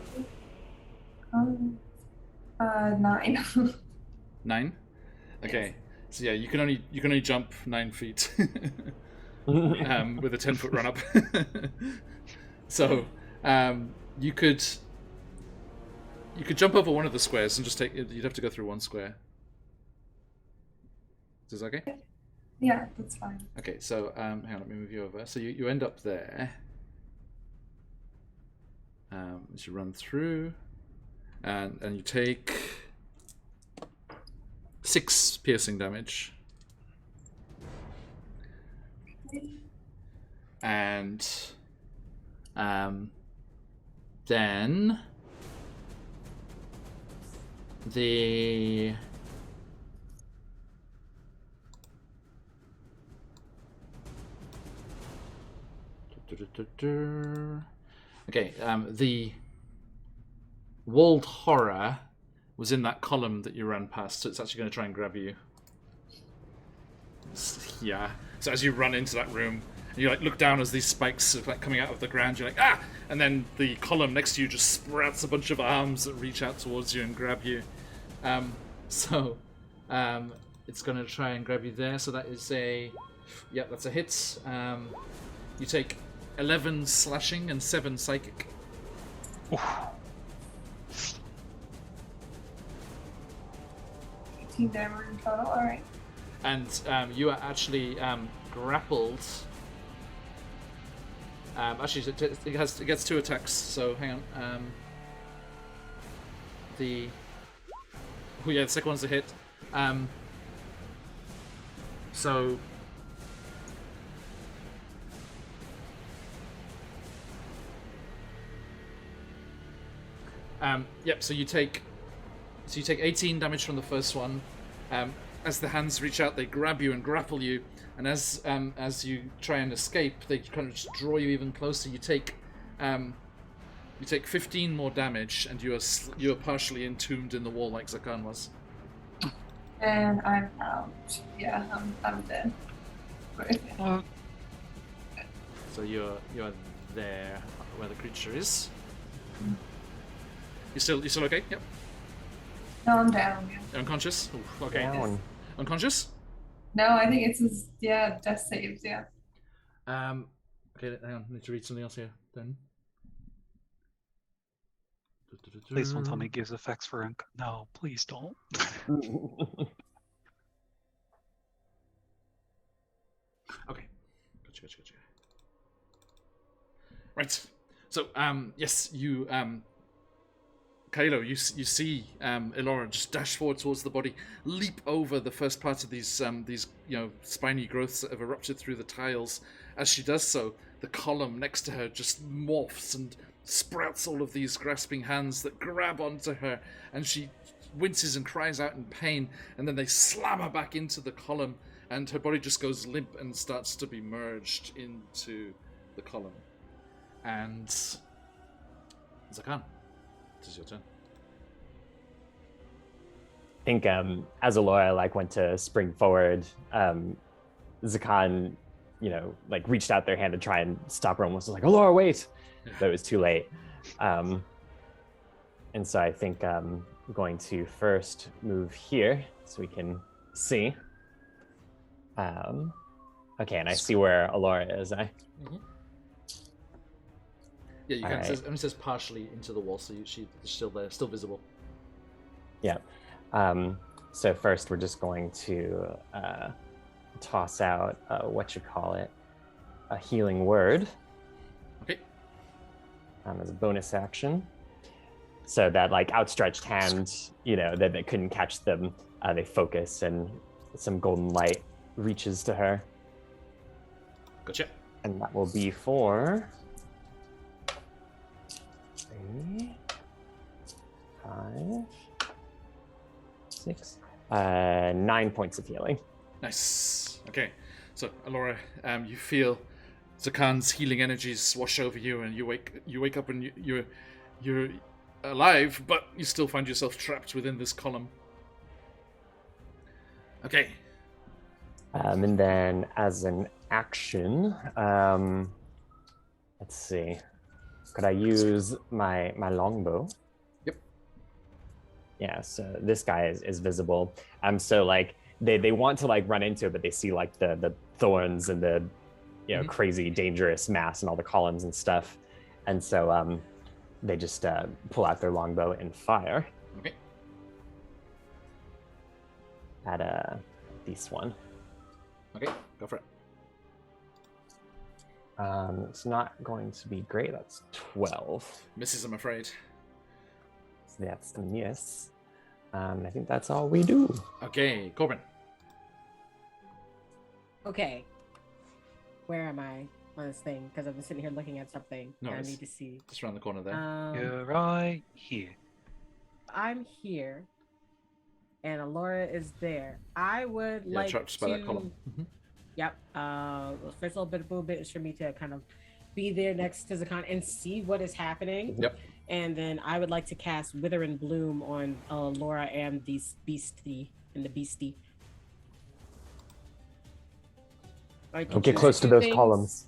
9. Okay. So yeah, you can only jump 9 feet with a 10-foot run up. So you could You could jump over one of the squares and just take. You'd have to go through one square. Is that okay? Yeah, that's fine. Okay, so hang on, let me move you over. So you end up there. As you run through, and you take 6 piercing damage, and then the okay, the walled horror was in that column that you ran past, so it's actually going to try and grab you. Yeah. So as you run into that room, you like look down as these spikes are like coming out of the ground. You're like, ah! And then the column next to you just sprouts a bunch of arms that reach out towards you and grab you. It's going to try and grab you there. So that is yep, that's a hit. You take 11 slashing and 7 psychic. Oof. 18 damage in total. All right. And you are actually grappled. Actually, it gets 2 attacks. So hang on. The second one's a hit. So you take 18 damage from the first one. As the hands reach out, they grab you and grapple you, and as you try and escape, they kind of just draw you even closer. You take 15 more damage, and you are partially entombed in the wall like Zakan was. And I'm out. Yeah, I'm dead. So you're there where the creature is. You still okay? Yep. No, I'm down. Yeah. You're unconscious? Oof, okay. Down. Unconscious? No, I think it's his death saves. Yeah. Okay, hang on. I need to read something else here. Then. Please don't tell me it gives effects for no, please don't. Okay. Gotcha. Right. So, yes, you, Kylo, you see Elora just dash forward towards the body, leap over the first part of these spiny growths that have erupted through the tiles. As she does so, the column next to her just morphs and sprouts all of these grasping hands that grab onto her, and she winces and cries out in pain, and then they slam her back into the column, and her body just goes limp and starts to be merged into the column. And Zakan, it is your turn. I think as Alora went to spring forward, Zakan, reached out their hand to try and stop her, almost like, Alora, wait! But it was too late. And so I think I'm going to first move here so we can see. Okay, and I see where Alora is. Mm-hmm. Yeah, you can. Right. It says partially into the wall, so she's still there, still visible. Yeah. So first, we're just going to toss out a healing word. Okay. As a bonus action, so that outstretched hand, that they couldn't catch them, they focus and some golden light reaches to her. Gotcha. And that will be for 3, 5, 6, 9 points of healing. Nice. Okay. So, Alora, you feel Zakan's healing energies wash over you, and you wake up and you're alive, but you still find yourself trapped within this column. Okay. And then as an action, let's see. Could I use my longbow? Yep. Yeah, so this guy is visible. So they want to run into it, but they see the thorns and the crazy dangerous mass and all the columns and stuff. And so they just pull out their longbow and fire Okay. at this one. Okay, go for it. It's not going to be great. That's 12. Misses, I'm afraid. So that's a miss. I think that's all we do. Okay, Corbin. Okay. Where am I on this thing? Because I've been sitting here looking at something. No, and I it's- need to see. Just around the corner there. You're right here. I'm here, and Alora is there. I would Yeah, like charge to. by that column. Mhm. Yep. First little bit is for me to kind of be there next to Zakon and see what is happening. Yep. And then I would like to cast Wither and Bloom on Laura and the beastie. I can Don't get choose close to two those things, columns.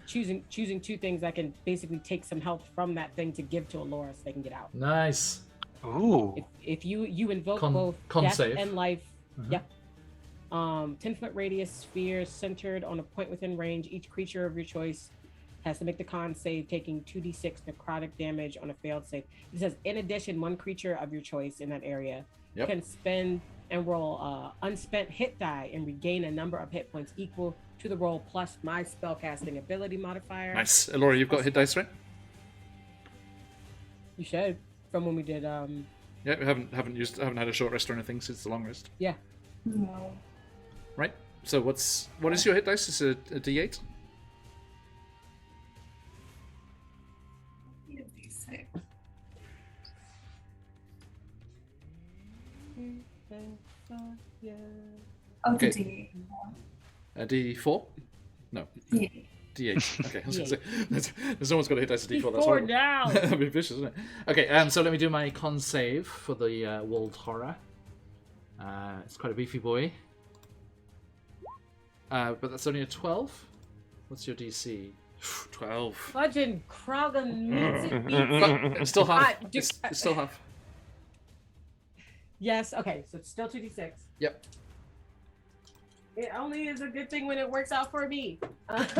choosing two things that can basically take some health from that thing to give to Laura so they can get out. Nice. Ooh. If you invoke Con- both con death save. and life, Mhm. yep. 10-foot radius sphere centered on a point within range. Each creature of your choice has to make the con save, taking 2d6 necrotic damage on a failed save. It says, in addition, one creature of your choice in that area Yep. can spend and roll unspent hit die and regain a number of hit points equal to the roll plus my spellcasting ability modifier. Nice. Elora, you've got hit dice, right? You should, from when we did. Yeah, we haven't had a short rest or anything since the long rest. Yeah. No. Right. So what is your hit dice? Is it a D8? You have D6. Oh, Okay. it's a D8. A D4? No. D8. D8. Okay. I was gonna say, there's almost got a hit dice of D4. That's Before horrible. now. That'd be vicious, isn't it? Okay. So let me do my con save for the World Horror. It's quite a beefy boy. But that's only a 12. What's your DC? 12. Fudging Krogan. But it's still half. do- It's still half. Yes. Okay. So it's still 2d6. Yep. It only is a good thing when it works out for me. But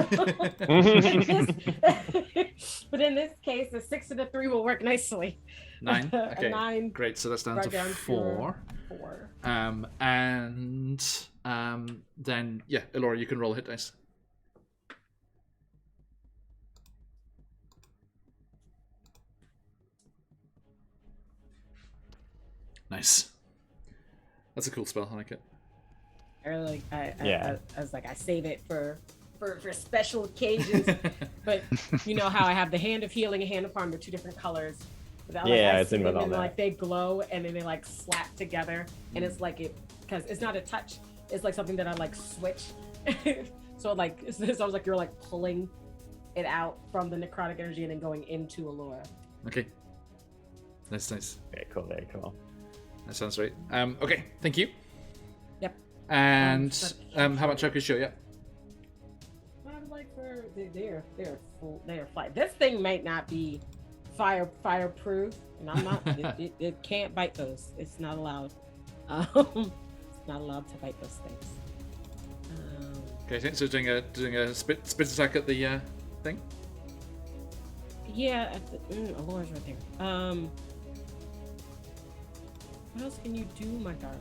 in this case, the 6 and the 3 will work nicely. 9. A Okay. 9 Great. So that's down right to down to 4. 4. Then yeah, Elora, you can roll a hit dice. Nice. That's a cool spell. I like it. I really, Yeah. I was like, I save it for special occasions. But you know how I have the hand of healing and hand of harm, they're 2 different colors. But Yeah, I it's see in with them all and, that. like they glow and then they like slap together, and it's like because it's not a touch. It's like something that I like switch. So like it's almost like you're like pulling it out from the necrotic energy and then going into Allura. Okay. Nice. Very cool, very cool. That sounds right. Okay. Thank you. Yep. And how about Chuck is sure? Yeah. I'm like they're full. They're fly. This thing might not be fireproof, and I'm not. it can't bite those. It's not allowed. It's not allowed to bite those things. Okay. So doing a spit attack at the thing. Yeah, Allura's right there. What else can you do, my darling?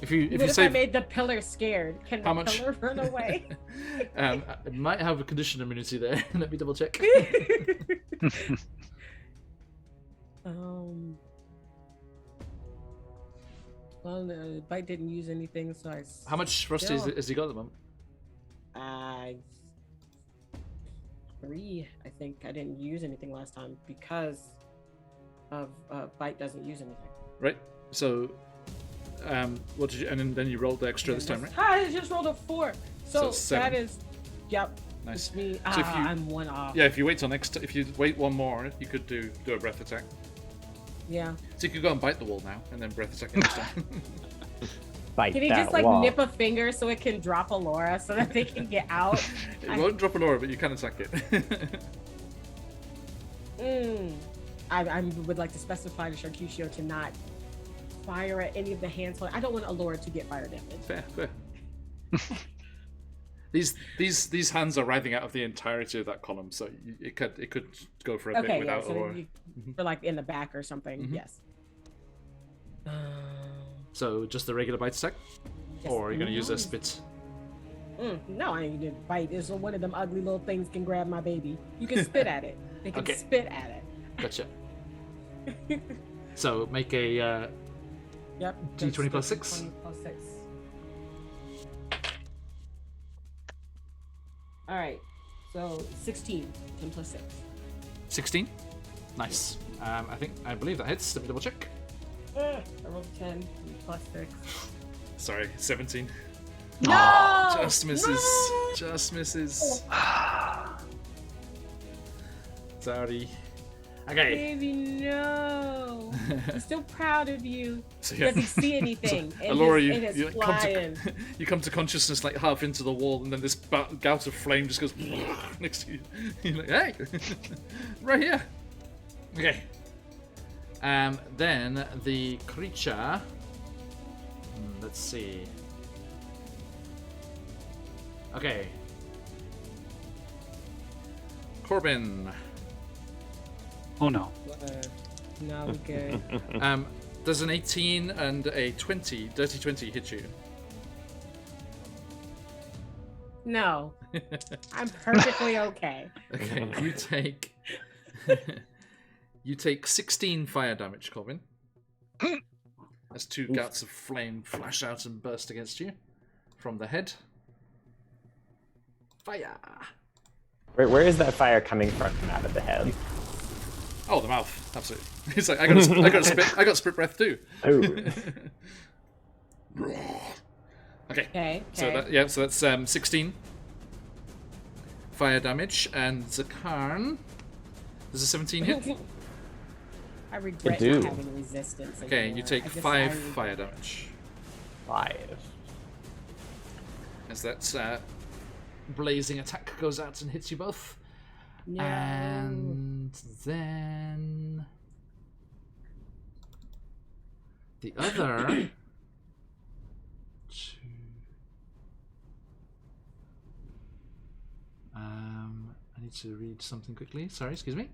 If you I save, made the pillar scared, can How the much? pillar run away? it might have a condition immunity there. Let me double check. Well, the bite didn't use anything, so I. How much frosty still- has he got at the moment? 3. I think I didn't use anything last time because of bite doesn't use anything. Right. So, what did you? And then you rolled the extra this time, right? I just rolled a 4. So So, seven. that is, yep. Nice. It's me. So if you- I'm 1 off. Yeah. If you wait till if you wait one more, you could do a breath attack. Yeah. So you could go and bite the wall now, and then breath attack next time. Bite Can he that just like wall. nip a finger so it can drop Allura so that they can get out? It won't drop an aura, but you can attack it. I would like to specify to Sharkusho to not fire at any of the hands. I don't want Allura to get fire damage. Fair. These hands are writhing out of the entirety of that column, so it could go for a bit Okay, without yeah, so Aurora. for like in the back or something. Mhm. Yes. So just the regular bite attack, Yes. or are you going to use a spit? No, I ain't gonna bite. It's one of them ugly little things can grab my baby. You can spit at it. They can Okay. spit at it. Gotcha. So make a Yep. D20 plus 6. 20 plus 6. All right. So 16. 10 plus 6. 16. Nice. I believe that hits. Let me double check. I rolled 10 plus 6. Sorry, 17. No! Just misses. No! Just misses. Sorry. Okay. Baby, no. I'm still proud of you. So, He doesn't see anything. So, Alora, and it's you flying. you come to consciousness like half into the wall, and then this gout of flame just goes next to you. You're like, hey, right here. Okay. Then the creature. Let's see. Okay. Corbin. Oh no. No, we good. Does an 18 and a 20, dirty 20, hit you? No. I'm perfectly okay. Okay, you take 16 fire damage, Corbin. As two gouts of flame flash out and burst against you from the head. Fire! Where is that fire coming from out of the head? Oh, the mouth, absolutely. It's like I got spit breath too. Oh. Okay. Okay. So that's 16 fire damage, and Zakarn. Does a 17 hit? I regret do. not having resistance. Okay, anymore. you take I 5 fire damage. 5. As that blazing attack goes out and hits you both. No. And then the other two. I need to read something quickly. Sorry, excuse me.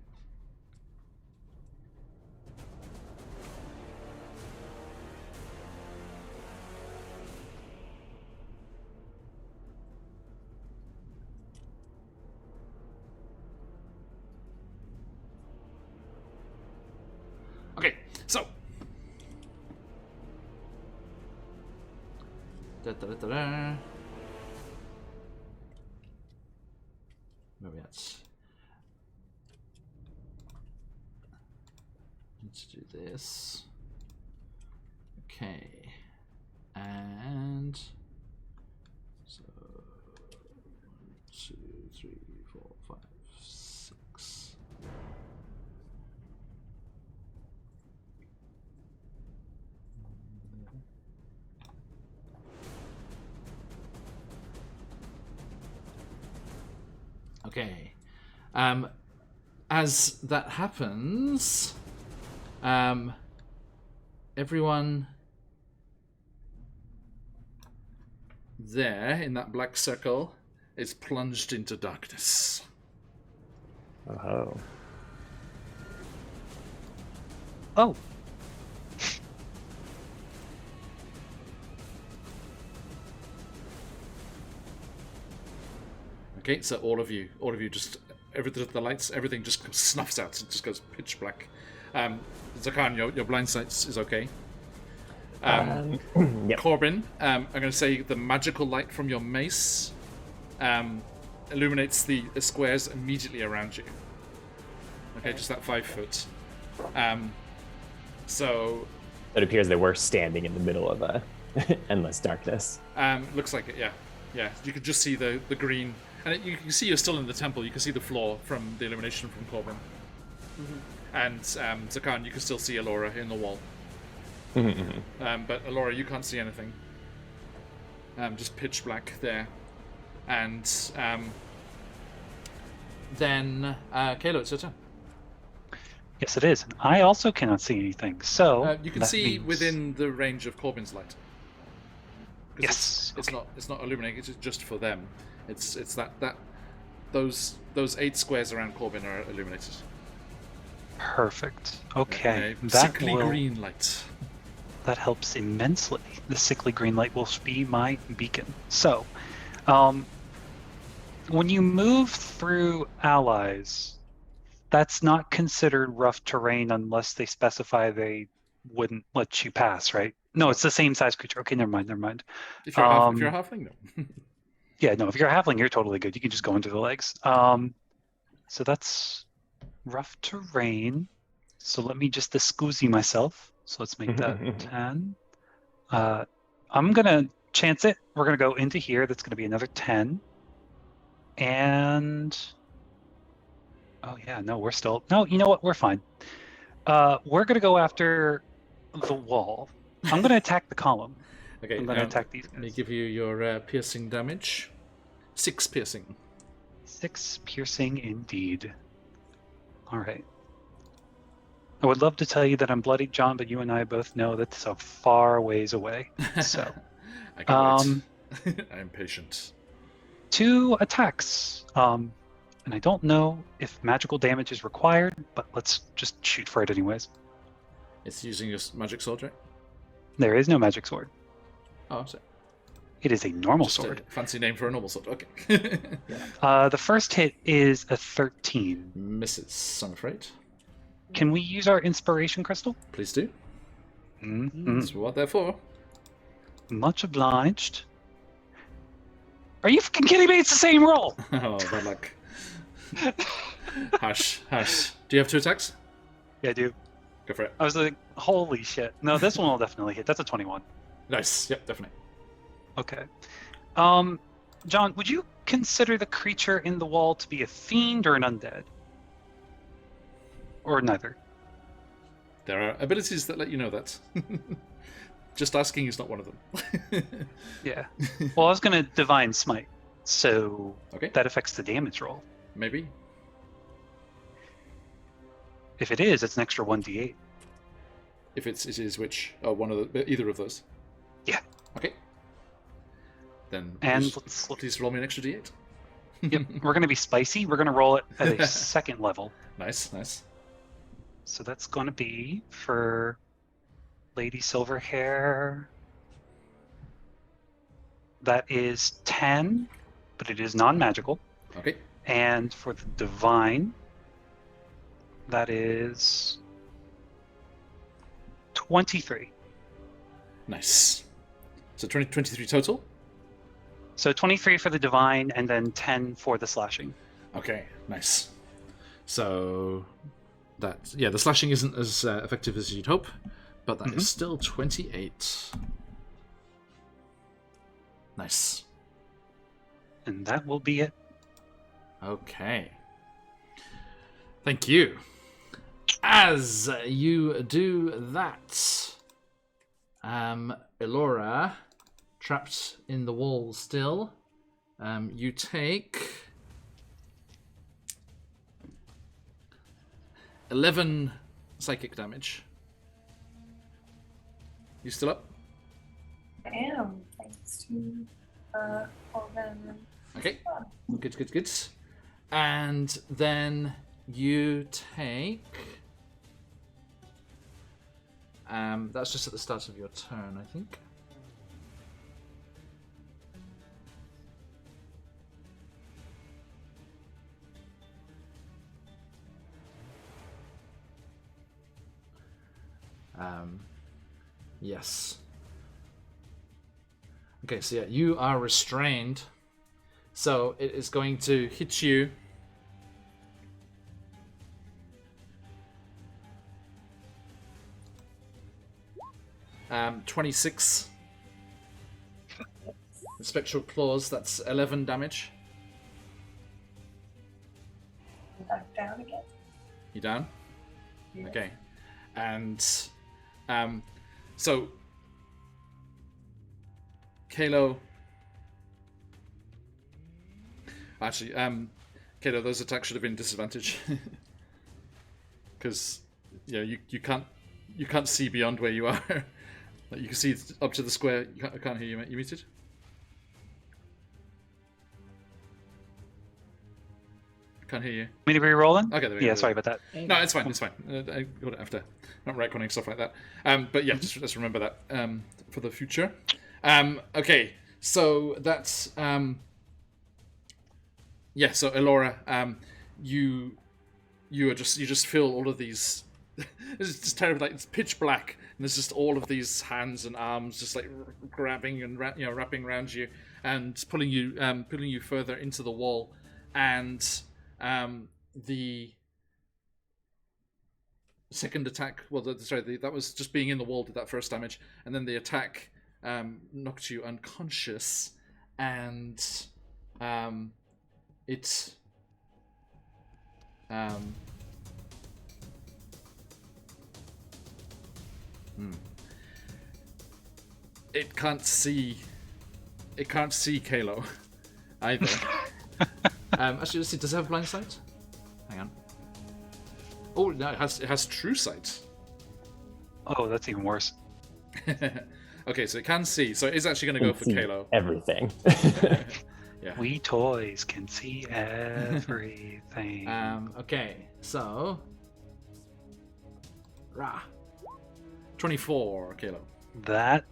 Okay, so. Where are we at? Need to do this. Okay. And so 1, 2, 3, 4, 5, 6. Okay. As that happens, everyone there in that black circle is plunged into darkness. Oh. Oh. Okay, so all of you just the lights, everything just snuffs out. It just goes pitch black. Zakan, your blind sight is okay. Yep. Corbin, I'm going to say the magical light from your mace illuminates the squares immediately around you. Okay, just that 5 foot. So It appears that we're standing in the middle of a endless darkness. looks like it, yeah. Yeah, you can just see the green. And you can see you're still in the temple. You can see the floor from the illumination from Corbin. Mm-hmm. And Zakan, you can still see Alora in the wall. Mm-hmm. But Alora, you can't see anything. Just pitch black there. And then, Kaylo, it's your turn. Yes, it is. And I also cannot see anything. So You can that see means- within the range of Corbin's light. 'Cause Yes. It's not illuminating. It's just for them. It's that those 8 squares around Corbin are illuminated. Perfect. Okay, A that sickly will green light. that helps immensely. The sickly green light will be my beacon. So, um, when you move through allies, that's not considered rough terrain unless they specify they wouldn't let you pass, right? No, it's the same size creature. Okay, never mind, never mind. If you're if you're a halfling, no. Yeah, no, if you're a halfling, you're totally good. You can just go into the legs. So that's rough terrain. So let me just excuse myself. So let's make that 10. I'm gonna chance it. We're gonna go into here. That's gonna be another 10. And oh yeah, no, we're still no. You know what? We're fine. We're gonna go after the wall. I'm gonna attack the column. Okay, I'm gonna attack these let me guys. give you your piercing damage. 6 piercing. 6 piercing indeed. All right. I would love to tell you that I'm bloodied, John, but you and I both know that's a far ways away. So, I can wait. I'm patient. 2 attacks. And I don't know if magical damage is required, but let's just shoot for it anyways. It's using your magic sword, right? There is no magic sword. Oh, sorry. It is a normal Just sword. a fancy name for a normal sword. Okay. The first hit is a 13. Misses, I'm afraid. Can we use our inspiration crystal? Please do. Mm-hmm. That's what they're for. Much obliged. Are you fucking kidding me? It's the same roll. Oh, bad luck. Hush. Do you have 2 attacks? Yeah, I do. Go for it. I was like, holy shit. No, this one will definitely hit. That's a 21. Nice. Yep, definitely. Okay. John, would you consider the creature in the wall to be a fiend or an undead? Or neither? There are abilities that let you know that. Just asking is not one of them. Yeah. Well, I was going to divine smite, so Okay. that affects the damage roll. Maybe. If it is, it's an extra 1d8. If it is which? Oh, either of those. Yeah. Okay. Then And please, let's look. please roll me an extra d8. Yep, we're going to be spicy. We're going to roll it at a second level. Nice. So that's going to be for Lady Silverhair. That is 10, but it is non-magical. Okay. And for the divine, that is 23. Nice. So 23 total? So 23 for the divine, and then 10 for the slashing. Okay, nice. So the slashing isn't as effective as you'd hope, but that is still 28. Nice. And that will be it. Okay. Thank you. As you do that, Elora, trapped in the wall still, you take 11 psychic damage. You still up? I am, thanks to Corbin. Okay. Good. And then you take... that's just at the start of your turn, I think. Yes. Okay, so yeah, you are restrained. So it is going to hit you. 26. The spectral claws, that's 11 damage. Back down again. You down? Yeah. Okay. And so Kalo. Actually, Kalo, those attacks should have been disadvantage. Because you can't see beyond where you are. Like you can see up to the square. I can't hear you, mate. You muted? Can't hear you. Me to be rolling? Okay, there we go. Yeah, sorry about that. No, it's fine. It's fine. I don't have to. Not retconning stuff like that. But yeah, just remember that for the future. Okay, so that's yeah. So Elora, you just feel all of these. It's just terrible. Like it's pitch black, and there's just all of these hands and arms just like grabbing and wrapping around you and pulling you further into the wall, and the second attack. Well, that was just being in the wall did that first damage, and then the attack knocked you unconscious, and it it can't see Kalo either. Actually, let's see. Does it have blind sight? Hang on. Oh no, it has true sight. Oh, that's even worse. Okay, so it can see. So it is actually going to go for Kalo. Everything. Yeah. We toys can see everything. Okay, so 24 Kalo. That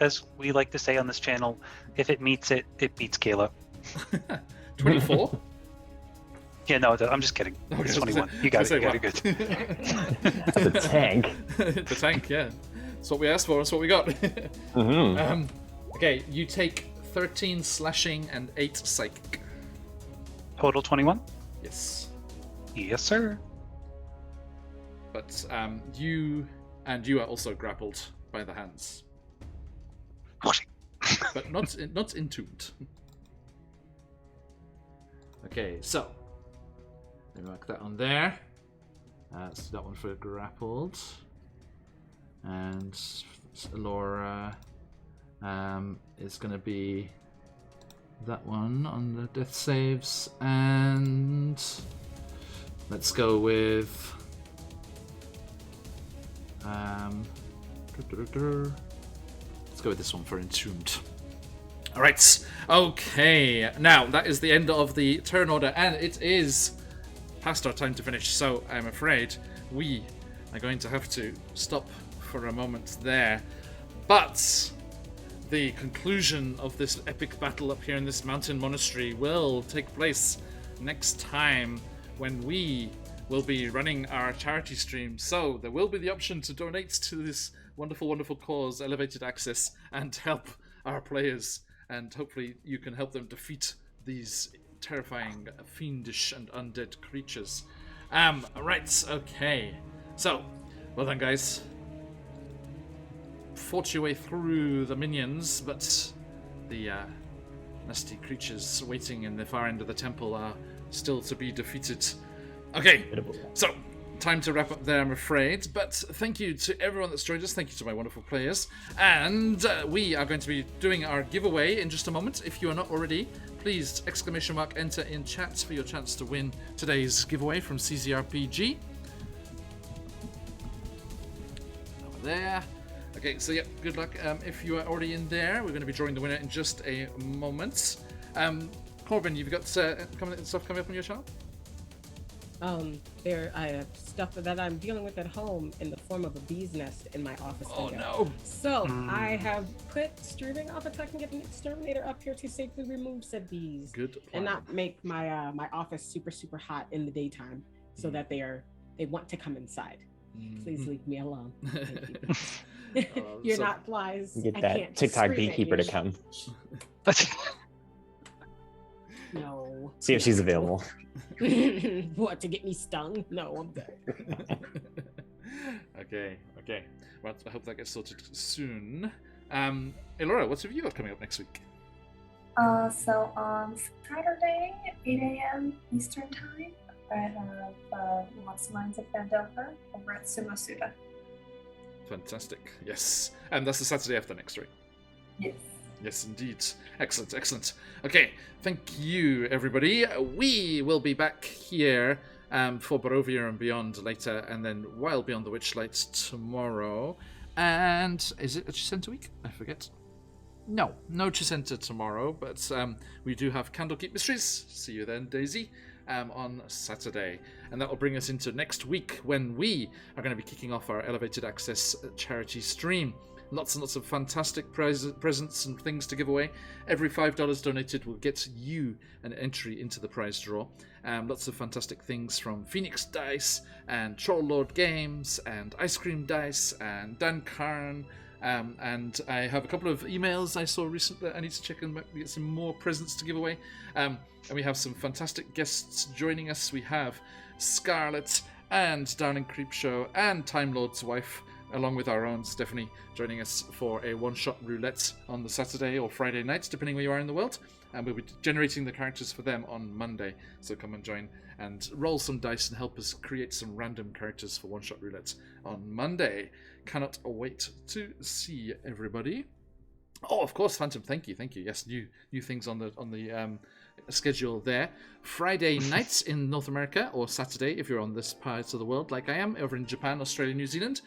as we like to say on this channel, if it meets it, it beats Kalo. 24. Yeah, no, I'm just kidding. It's 21. You got it. You got it good. The tank. The tank, yeah. That's what we asked for. That's what we got. Okay, you take 13 slashing and 8 psychic. Total 21? Yes. Yes, sir. But you are also grappled by the hands, but not entombed. Okay, so let me mark that on there. So that one for grappled, and Laura is going to be that one on the death saves, and let's go with let's go with this one for entombed. All right. Okay. Now that is the end of the turn order, and it is past our time to finish. So I'm afraid we are going to have to stop for a moment there. But the conclusion of this epic battle up here in this mountain monastery will take place next time when we will be running our charity stream. So there will be the option to donate to this wonderful, wonderful cause, Elevated Access, and help our players. And hopefully you can help them defeat these terrifying, fiendish, and undead creatures. Right, okay. So, well done, guys. Fought your way through the minions, but the nasty creatures waiting in the far end of the temple are still to be defeated. Okay, so time to wrap up there, I'm afraid. But thank you to everyone that's joined us. Thank you to my wonderful players. And we are going to be doing our giveaway in just a moment. If you are not already, please !enter in chat for your chance to win today's giveaway from CZRPG. Over there. Okay, so yeah, good luck. If you are already in there, we're going to be drawing the winner in just a moment. Corbin, you've got stuff coming up on your channel? I have stuff that I'm dealing with at home in the form of a bee's nest in my office. Oh no! So I have put streaming off until I can get an exterminator up here to safely remove said bees. Good plan. And not make my my office super hot in the daytime, so that they want to come inside. Please leave me alone. Thank you. You're not flies. You get that TikTok beekeeper to come. No. See if she's available. What, to get me stung? No, I'm good. Okay. Well, I hope that gets sorted soon. Elora, what's your view coming up next week? So on Saturday, 8 a.m. Eastern Time, I have Lost Mines of Vandover over at Sumosuda. Fantastic. Yes. And that's the Saturday after next, right? Yes. Yes, indeed. Excellent. Okay, thank you, everybody. We will be back here for Barovia and Beyond later, and then Wild Beyond the Witchlight tomorrow. And is it a Chisenta week? I forget. No Chisenta tomorrow, but we do have Candlekeep Mysteries. See you then, Daisy. on Saturday. And that will bring us into next week when we are going to be kicking off our Elevated Access charity stream. Lots and lots of fantastic presents and things to give away. Every $5 donated will get you an entry into the prize draw. Lots of fantastic things from Phoenix Dice and Troll Lord Games and Ice Cream Dice and Dan Karn. And I have a couple of emails I saw recently that I need to check and get some more presents to give away. And we have some fantastic guests joining us. We have Scarlett and Darling Creepshow and Time Lord's wife, along with our own Stephanie, joining us for a one-shot roulette on the Saturday or Friday night, depending where you are in the world. And we'll be generating the characters for them on Monday. So come and join and roll some dice and help us create some random characters for one-shot roulette on Monday. Cannot wait to see everybody. Oh, of course, Phantom. Thank you. Yes, new things on the schedule there. Friday nights in North America, or Saturday if you're on this part of the world, like I am, over in Japan, Australia, New Zealand.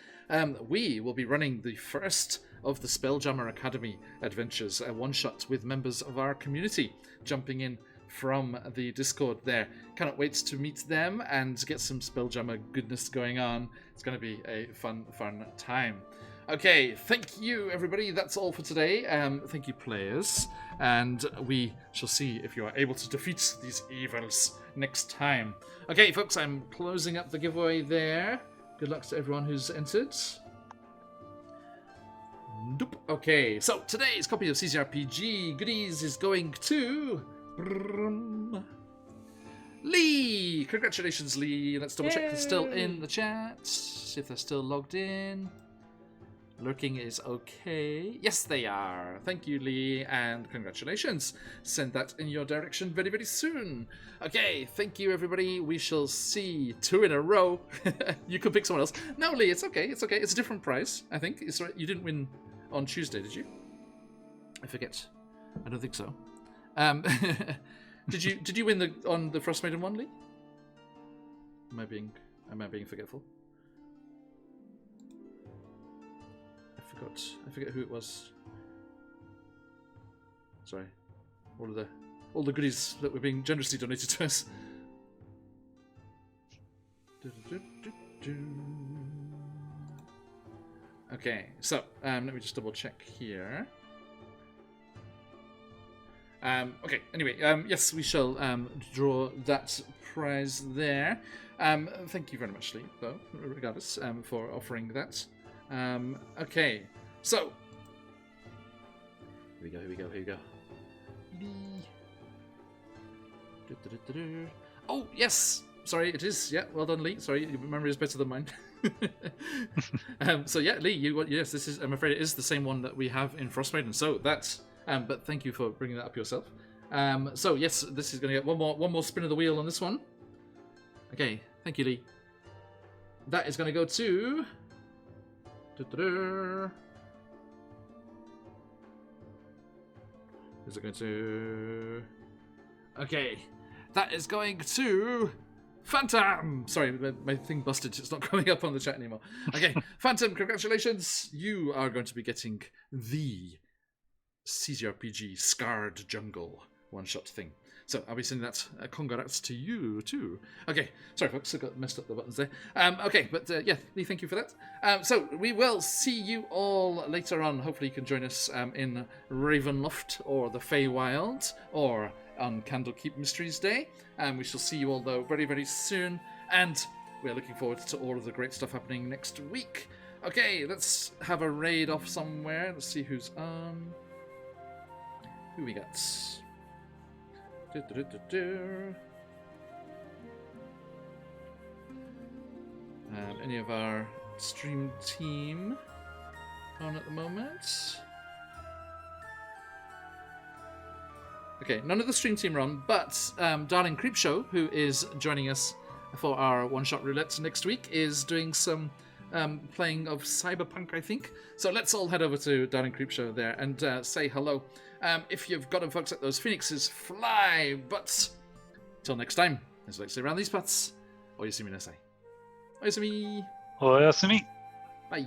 We will be running the first of the Spelljammer Academy adventures, a one-shot with members of our community, jumping in from the Discord there. Cannot wait to meet them and get some Spelljammer goodness going on. It's going to be a fun time. Okay, thank you, everybody. That's all for today. Thank you, players. And we shall see if you are able to defeat these evils next time. Okay, folks, I'm closing up the giveaway there. Good luck to everyone who's entered. Nope. Okay, so today's copy of CCRPG Goodies is going to Lee. Congratulations, Lee. Let's double check they're still in the chat. See if they're still logged in. Lurking is okay. Yes, they are. Thank you, Lee, and congratulations. Send that in your direction very, very soon. Okay, thank you, everybody. We shall see 2 in a row. You could pick someone else. No, Lee, it's okay. It's okay. It's a different prize, I think. It's right. You didn't win on Tuesday, did you? I forget. I don't think so. Did you win on the Frost Maiden one, Lee? Am I being forgetful? I forget who it was. Sorry. All the goodies that were being generously donated to us. Okay, so let me just double check here. Okay, anyway, yes, we shall draw that prize there. Thank you very much, Lee, though, regardless, for offering that. Okay, so here we go. Oh, yes! Sorry, it is. Yeah, well done, Lee. Sorry, your memory is better than mine. So yeah, Lee, yes, this is. I'm afraid it is the same one that we have in Frostmaiden. So that's. But thank you for bringing that up yourself. So yes, this is going to get one more spin of the wheel on this one. Okay, thank you, Lee. That is going to go to. Is it going to? Okay, that is going to Phantom. Sorry, my thing busted. It's not coming up on the chat anymore. Okay, Phantom, congratulations. You are going to be getting the CCRPG Scarred Jungle one-shot thing. So I'll be sending that congrats to you too. Okay, sorry folks, I got messed up the buttons there. Okay, but yeah, Lee, thank you for that. So we will see you all later on. Hopefully you can join us in Ravenloft or the Feywild or on Candlekeep Mysteries Day. We shall see you all though very, very soon. And we're looking forward to all of the great stuff happening next week. Okay, let's have a raid off somewhere. Let's see who's on. Who we got? Any of our stream team on at the moment? Okay, none of the stream team are on, but Darling Creepshow, who is joining us for our one-shot roulette next week, is doing some playing of Cyberpunk, I think. So let's all head over to Darling Creepshow there and say hello. If you've got them, folks, at those phoenixes, fly! But till next time, as I like to say around these parts, oyasumi nasai. Oyasumi! Oyasumi! Bye!